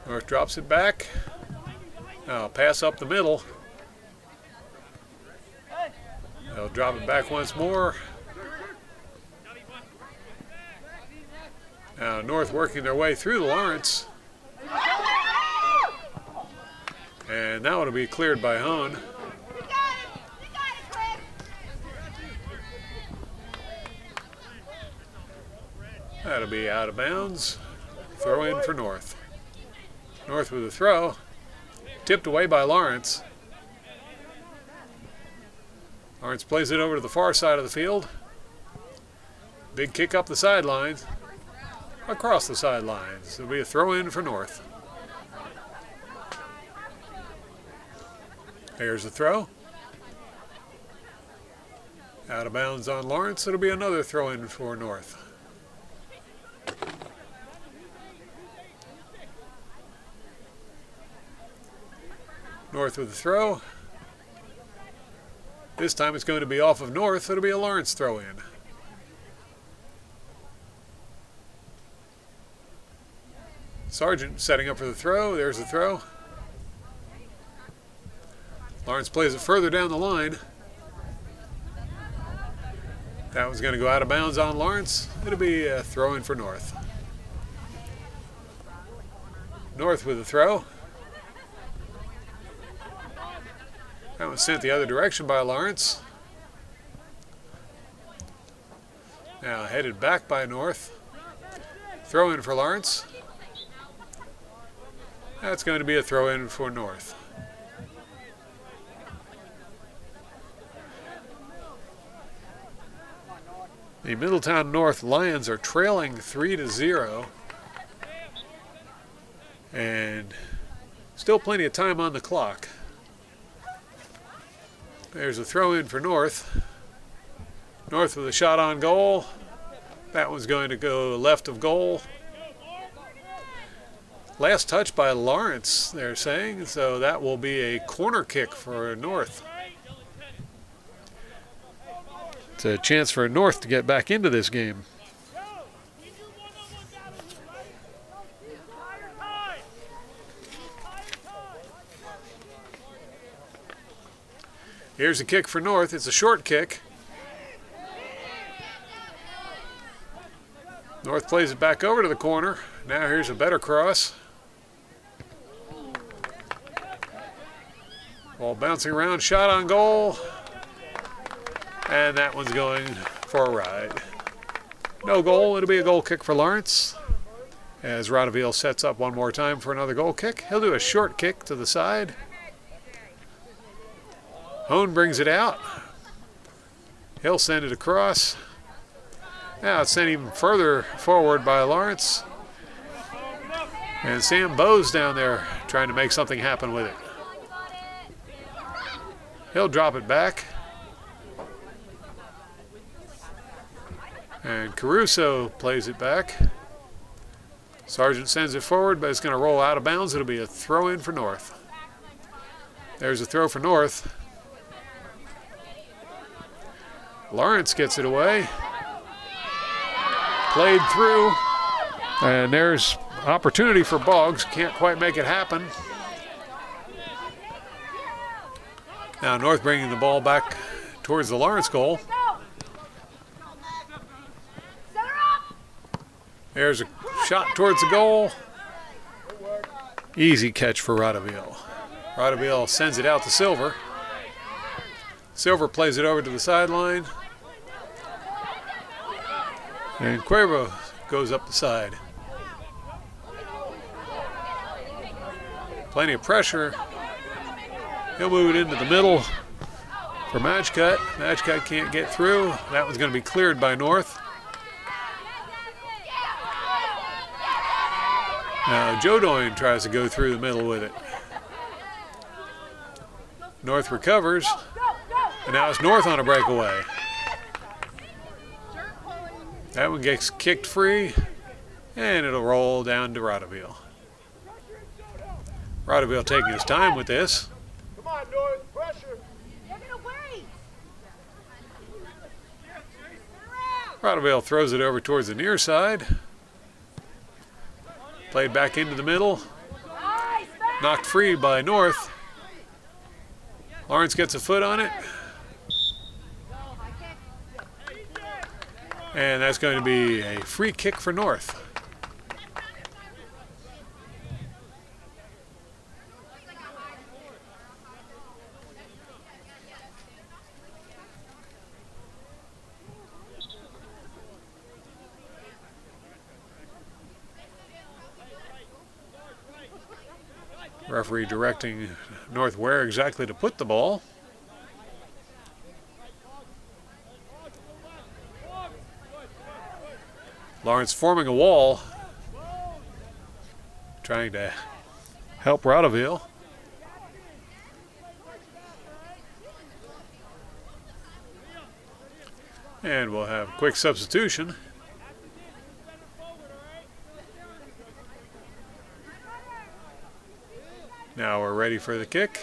North drops it back. Now pass up the middle. They'll drop it back once more. Now North working their way through the Lawrence. And that one will be cleared by Hone. That'll be out of bounds. Throw in for North. North with a throw. Tipped away by Lawrence. Lawrence plays it over to the far side of the field. Big kick up the sidelines. Across the sidelines. It'll be a throw in for North. There's the throw. Out of bounds on Lawrence. It'll be another throw in for North. North with the throw. This time it's going to be off of North. It'll be a Lawrence throw in. Sargent setting up for the throw. There's the throw. Lawrence plays it further down the line. That one's going to go out of bounds on Lawrence. It'll be a throw in for North. North with the throw. That was sent the other direction by Lawrence. Now headed back by North. Throw in for Lawrence. That's going to be a throw in for North. The Middletown North Lions are trailing 3-0. And still plenty of time on the clock. There's a throw in for North. North with a shot on goal. That one's going to go left of goal. Last touch by Lawrence, they're saying, so that will be a corner kick for North. It's a chance for North to get back into this game. Here's a kick for North. It's a short kick. North plays it back over to the corner. Now here's a better cross. Ball bouncing around, shot on goal. And that one's going for a ride. No goal, it'll be a goal kick for Lawrence. As Rodeville sets up one more time for another goal kick. He'll do a short kick to the side. Hone brings it out. He'll send it across. Now it's sent even further forward by Lawrence. And Sam Bowe's down there trying to make something happen with it. He'll drop it back. And Caruso plays it back. Sargent sends it forward, but it's going to roll out of bounds. It'll be a throw in for North. There's a throw for North. Lawrence gets it away. Played through. And there's opportunity for Boggs. Can't quite make it happen. Now North bringing the ball back towards the Lawrence goal. There's a shot towards the goal. Easy catch for Rodeville. Rodeville sends it out to Silver. Silver plays it over to the sideline. And Cuervo goes up the side. Plenty of pressure. He'll move it into the middle for Matchcut. Matchcut can't get through. That one's going to be cleared by North. Now Joe Doyne tries to go through the middle with it. North recovers. And now it's North on a breakaway. That one gets kicked free. And it'll roll down to Rodeville. Rodeville taking his time with this. Come on, North, pressure. Rodeville throws it over towards the near side. Played back into the middle. Knocked free by North. Lawrence gets a foot on it. And that's going to be a free kick for North. Referee directing North where exactly to put the ball. Lawrence forming a wall, trying to help Rodeville. And we'll have a quick substitution. Now we're ready for the kick.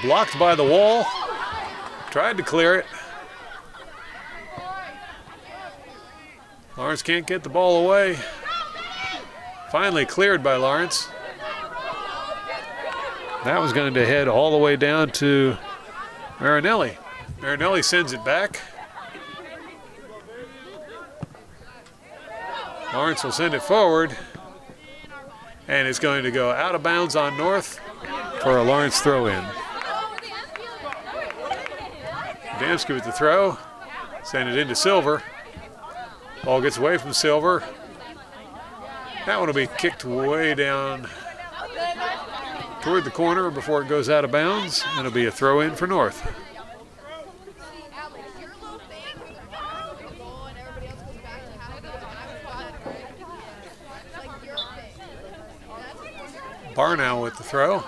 Blocked by the wall. Tried to clear it. Lawrence can't get the ball away. Finally cleared by Lawrence. That was going to head all the way down to Marinelli. Marinelli sends it back. Lawrence will send it forward. And it's going to go out of bounds on North for a Lawrence throw-in. Adamski with the throw. Send it into Silver. Ball gets away from Silver. That one will be kicked way down toward the corner before it goes out of bounds. And it'll be a throw-in for North. Barnow with the throw.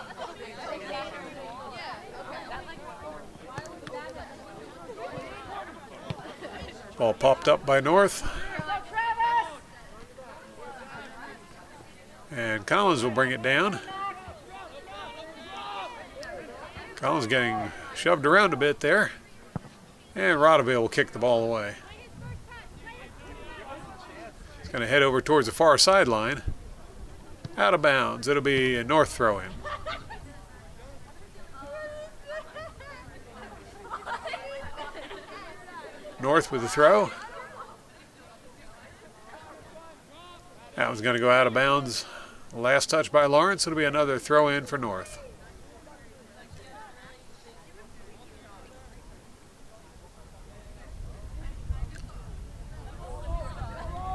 Ball popped up by North. And Collins will bring it down. Collins getting shoved around a bit there. And Rodaville will kick the ball away. It's going to head over towards the far sideline. Out of bounds. It'll be a North throw-in. North with the throw. That one's going to go out of bounds. Last touch by Lawrence. It'll be another throw-in for North.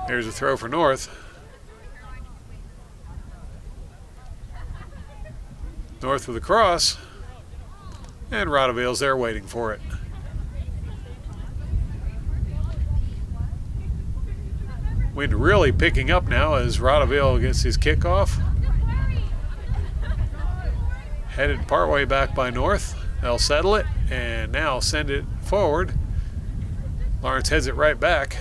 Here's a throw for North. North with a cross. And Rodaville's there waiting for it. Wind really picking up now as Rodaville gets his kickoff. Headed partway back by North. They'll settle it and now send it forward. Lawrence heads it right back.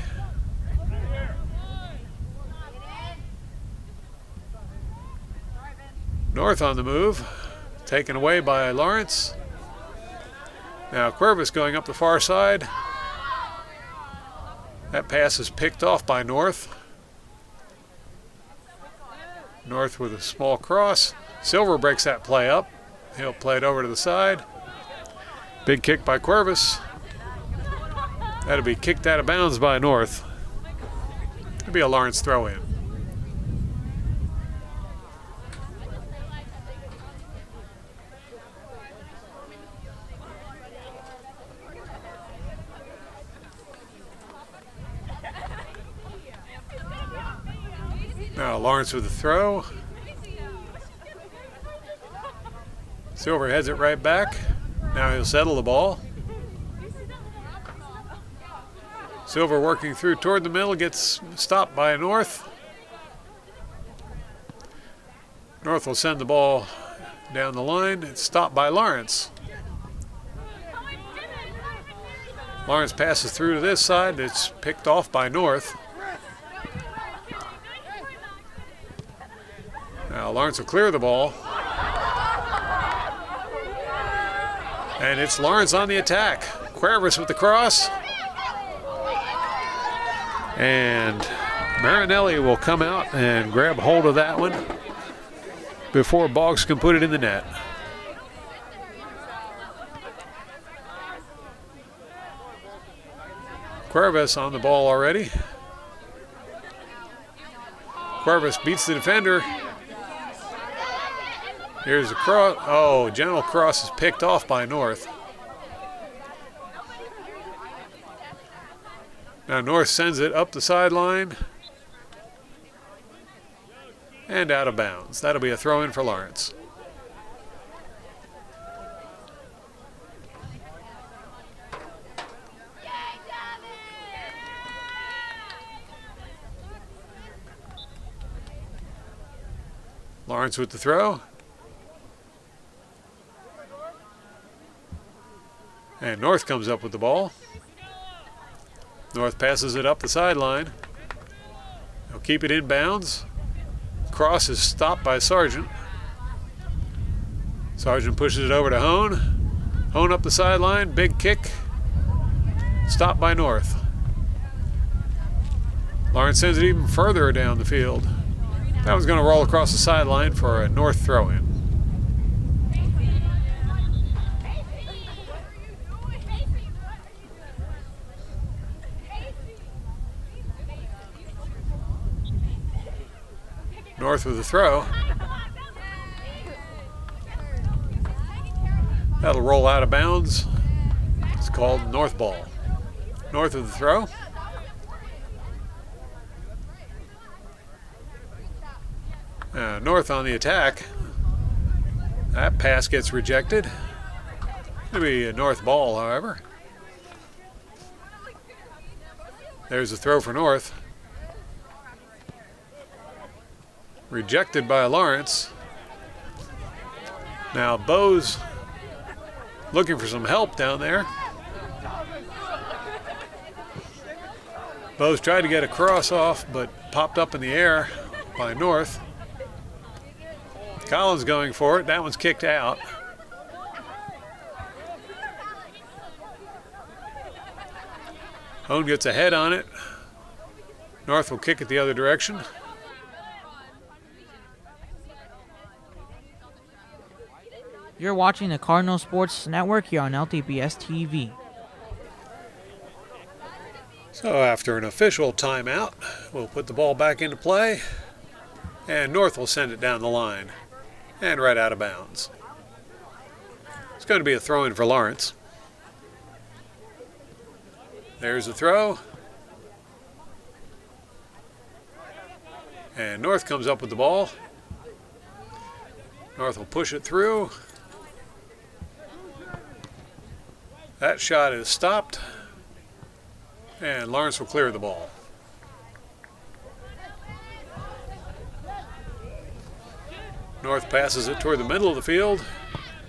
North on the move. Taken away by Lawrence. Now Cuervis going up the far side. That pass is picked off by North. North with a small cross. Silver breaks that play up. He'll play it over to the side. Big kick by Cuervis. That'll be kicked out of bounds by North. It'll be a Lawrence throw-in. Now Lawrence with the throw. Silver heads it right back. Now he'll settle the ball. Silver working through toward the middle, gets stopped by North. North will send the ball down the line. It's stopped by Lawrence. Lawrence passes through to this side. It's picked off by North. Now Lawrence will clear the ball. And it's Lawrence on the attack. Cuervis with the cross. And Marinelli will come out and grab hold of that one before Boggs can put it in the net. Cuervis on the ball already. Cuervis beats the defender. Here's the cross. Oh, gentle cross is picked off by North. Now North sends it up the sideline and out of bounds. That'll be a throw-in for Lawrence. Lawrence with the throw. And North comes up with the ball. North passes it up the sideline. He'll keep it in bounds. Cross is stopped by Sargent. Sargent pushes it over to Hone. Hone up the sideline, big kick. Stopped by North. Lawrence sends it even further down the field. That one's going to roll across the sideline for a North throw-in. North with the throw. That'll roll out of bounds. It's called North ball. North of the throw. North on the attack. That pass gets rejected. It'll be a North ball, however. There's a throw for North. Rejected by Lawrence. Now Bo's looking for some help down there. Bo's tried to get a cross off, but popped up in the air by North. Collins going for it. That one's kicked out. Hone gets a head on it. North will kick it the other direction. You're watching the Cardinal Sports Network here on LTBS TV. So after an official timeout, we'll put the ball back into play, and North will send it down the line and right out of bounds. It's going to be a throw-in for Lawrence. There's the throw. And North comes up with the ball. North will push it through. That shot is stopped. And Lawrence will clear the ball. North passes it toward the middle of the field.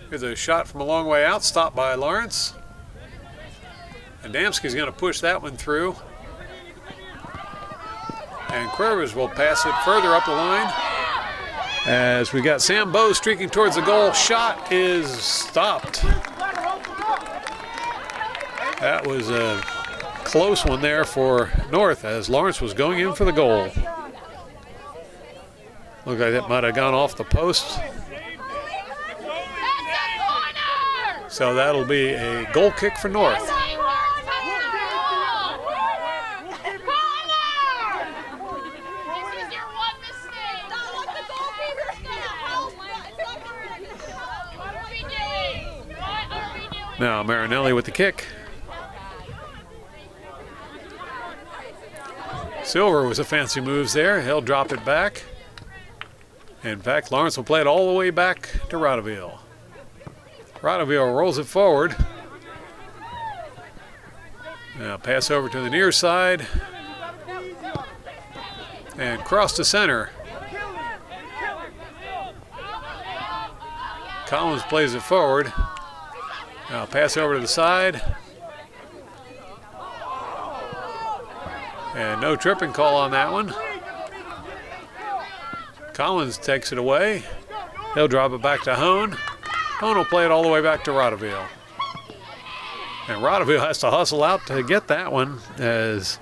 Here's a shot from a long way out, stopped by Lawrence. Adamski's going to push that one through. And Cuervas will pass it further up the line. As we got Sam Bo streaking towards the goal. Shot is stopped. That was a close one there for North as Lawrence was going in for the goal. Looked like that might have gone off the post. So that'll be a goal kick for North. Now Marinelli with the kick. Silver was a fancy moves there. He'll drop it back. In fact, Lawrence will play it all the way back to Rodeville. Rodeville rolls it forward. Now pass over to the near side. And cross to center. Collins plays it forward. Now pass over to the side. And no tripping call on that one. Collins takes it away. He'll drop it back to Hone. Hone will play it all the way back to Rodeville. And Rodeville has to hustle out to get that one as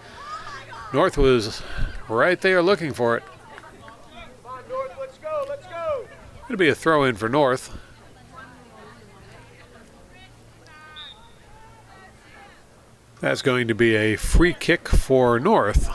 North was right there looking for it. Come on, North, let's go, let's go. It'll be a throw-in for North. That's going to be a free kick for North.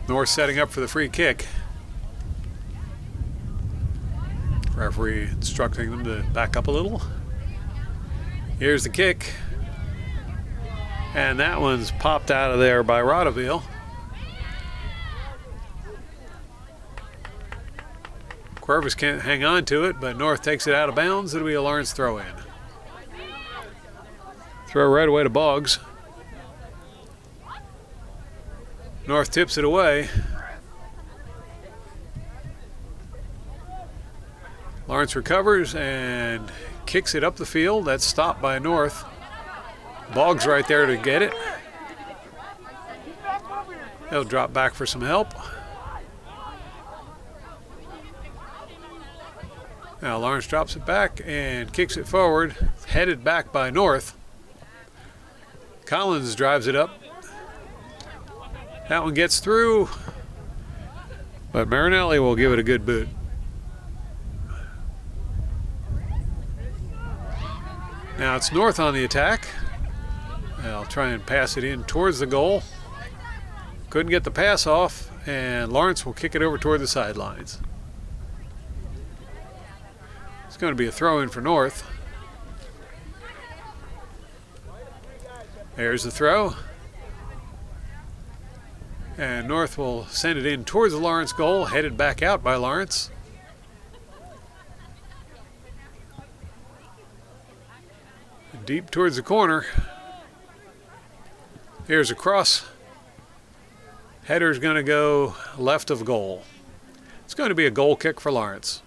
North setting up for the free kick. Referee instructing them to back up a little. Here's the kick. And that one's popped out of there by Rodeville. Cuervas can't hang on to it, but North takes it out of bounds. It'll be a Lawrence throw-in. Throw right away to Boggs. North tips it away. Lawrence recovers and kicks it up the field. That's stopped by North. Boggs right there to get it. He'll drop back for some help. Now Lawrence drops it back and kicks it forward, headed back by North. Collins drives it up. That one gets through, but Marinelli will give it a good boot. Now it's North on the attack. They'll try and pass it in towards the goal. Couldn't get the pass off, and Lawrence will kick it over toward the sidelines. It's going to be a throw in for North. There's the throw. And North will send it in towards the Lawrence goal, headed back out by Lawrence. Deep towards the corner. Here's a cross. Header's going to go left of goal. It's going to be a goal kick for Lawrence.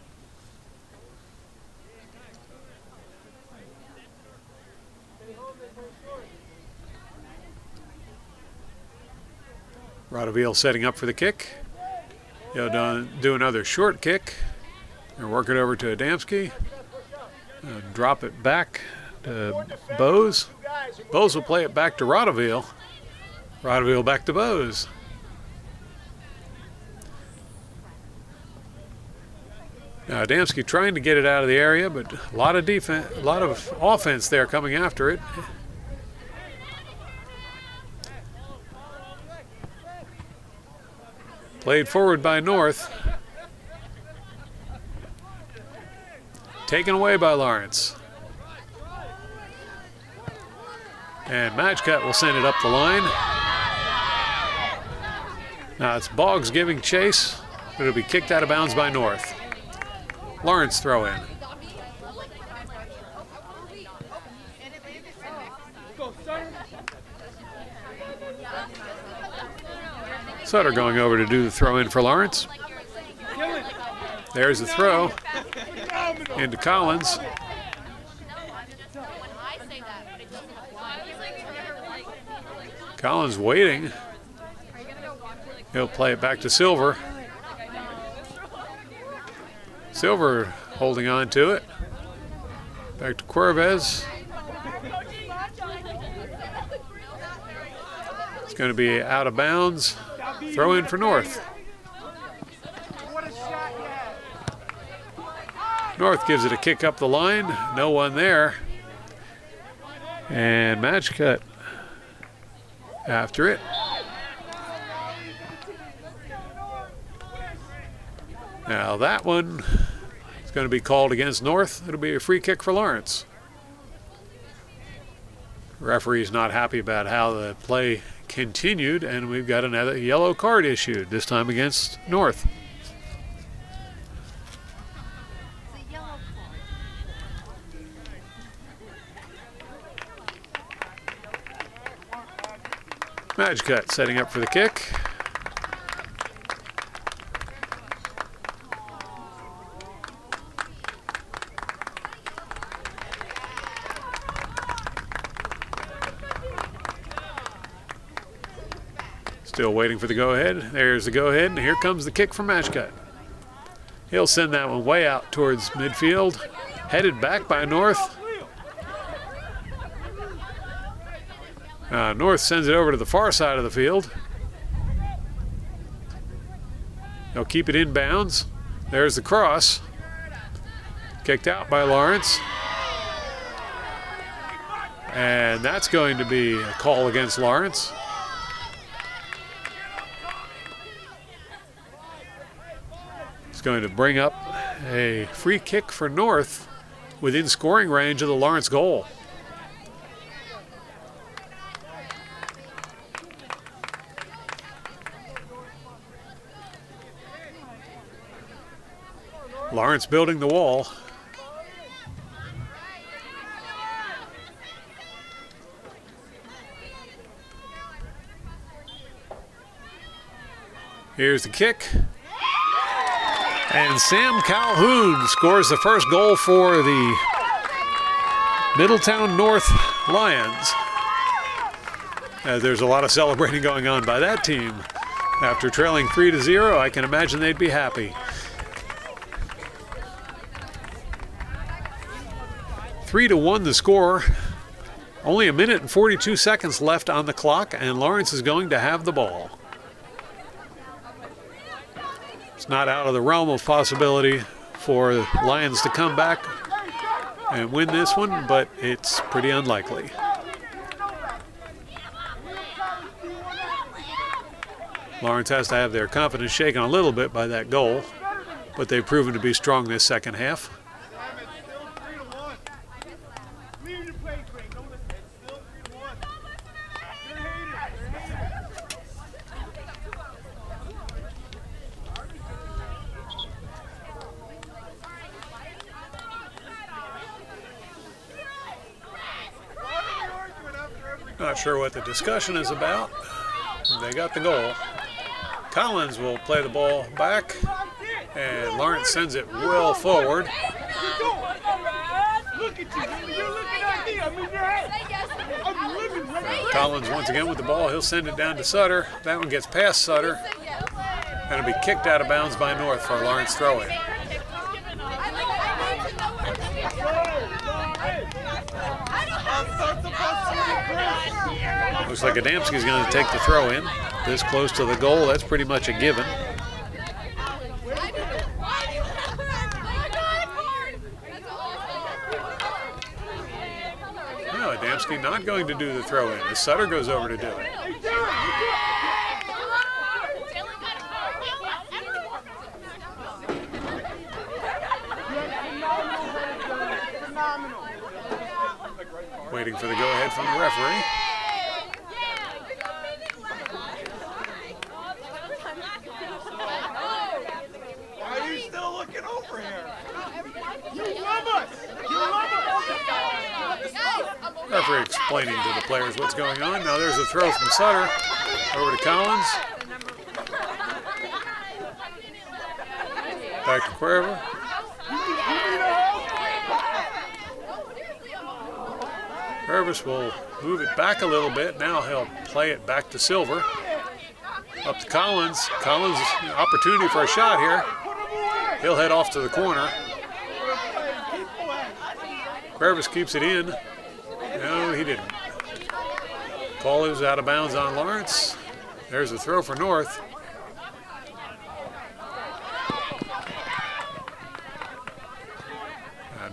Rodaville setting up for the kick. He'll do another short kick and work it over to Adamski. Drop it back to Bose. Bose will play it back to Rodaville. Rodaville back to Bose. Now Adamski trying to get it out of the area, but a lot of defense, a lot of offense there coming after it. Played forward by North. Taken away by Lawrence. And Matchcut will send it up the line. Now it's Boggs giving chase, but it'll be kicked out of bounds by North. Lawrence throw in. Sutter going over to do the throw in for Lawrence. There's the throw into Collins. Collins waiting. He'll play it back to Silver. Silver holding on to it. Back to Cuervez. It's going to be out of bounds. Throw in for North. North gives it a kick up the line. No one there. And Matchcut after it. Now that one is going to be called against North. It'll be a free kick for Lawrence. Referee's not happy about how the play continued, and we've got another yellow card issued, this time against North. Matchcut setting up for the kick. Still waiting for the go-ahead. There's the go-ahead, and here comes the kick from Matchcut. He'll send that one way out towards midfield. Headed back by North. North sends it over to the far side of the field. They'll keep it in bounds. There's the cross. Kicked out by Lawrence. And that's going to be a call against Lawrence. It's going to bring up a free kick for North within scoring range of the Lawrence goal. Lawrence building the wall. Here's the kick. And Sam Calhoun scores the first goal for the Middletown North Lions. There's a lot of celebrating going on by that team. After trailing 3-0, I can imagine they'd be happy. 3-1 the score. Only a minute and 42 seconds left on the clock, and Lawrence is going to have the ball. It's not out of the realm of possibility for the Lions to come back and win this one, but it's pretty unlikely. Lawrence has to have their confidence shaken a little bit by that goal, but they've proven to be strong this second half. Not sure what the discussion is about. They got the goal. Collins will play the ball back, and Lawrence sends it well forward. Collins once again with the ball. He'll send it down to Sutter. That one gets past Sutter, and it'll be kicked out of bounds by North for a Lawrence throw-in. Looks like Adamski's going to take the throw in. This close to the goal, that's pretty much a given. No, Adamski not going to do the throw in as Sutter goes over to do it. Waiting for the go-ahead from the referee. Why are you still looking over here? You love us! You love us! Referee explaining to the players what's going on. Now there's a throw from Sutter over to Collins. Back to Cuerva. Cuervas will move it back a little bit. Now he'll play it back to Silver. Up to Collins. Collins, opportunity for a shot here. He'll head off to the corner. Cuervas keeps it in. No, he didn't. Ball is out of bounds on Lawrence. There's a throw for North.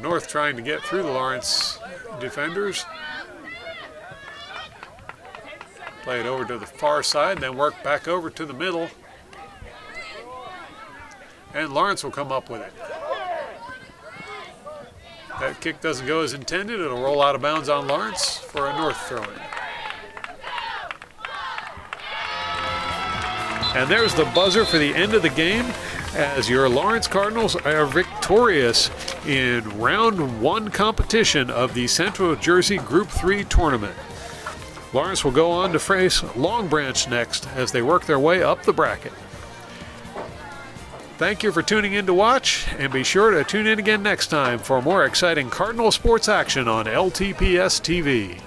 North trying to get through the Lawrence defenders. Play it over to the far side, then work back over to the middle. And Lawrence will come up with it. That kick doesn't go as intended. It'll roll out of bounds on Lawrence for a North throw-in. And there's the buzzer for the end of the game as your Lawrence Cardinals are victorious in round 1 competition of the Central Jersey Group 3 tournament. Lawrence will go on to face Long Branch next as they work their way up the bracket. Thank you for tuning in to watch, and be sure to tune in again next time for more exciting Cardinal sports action on LTPS TV.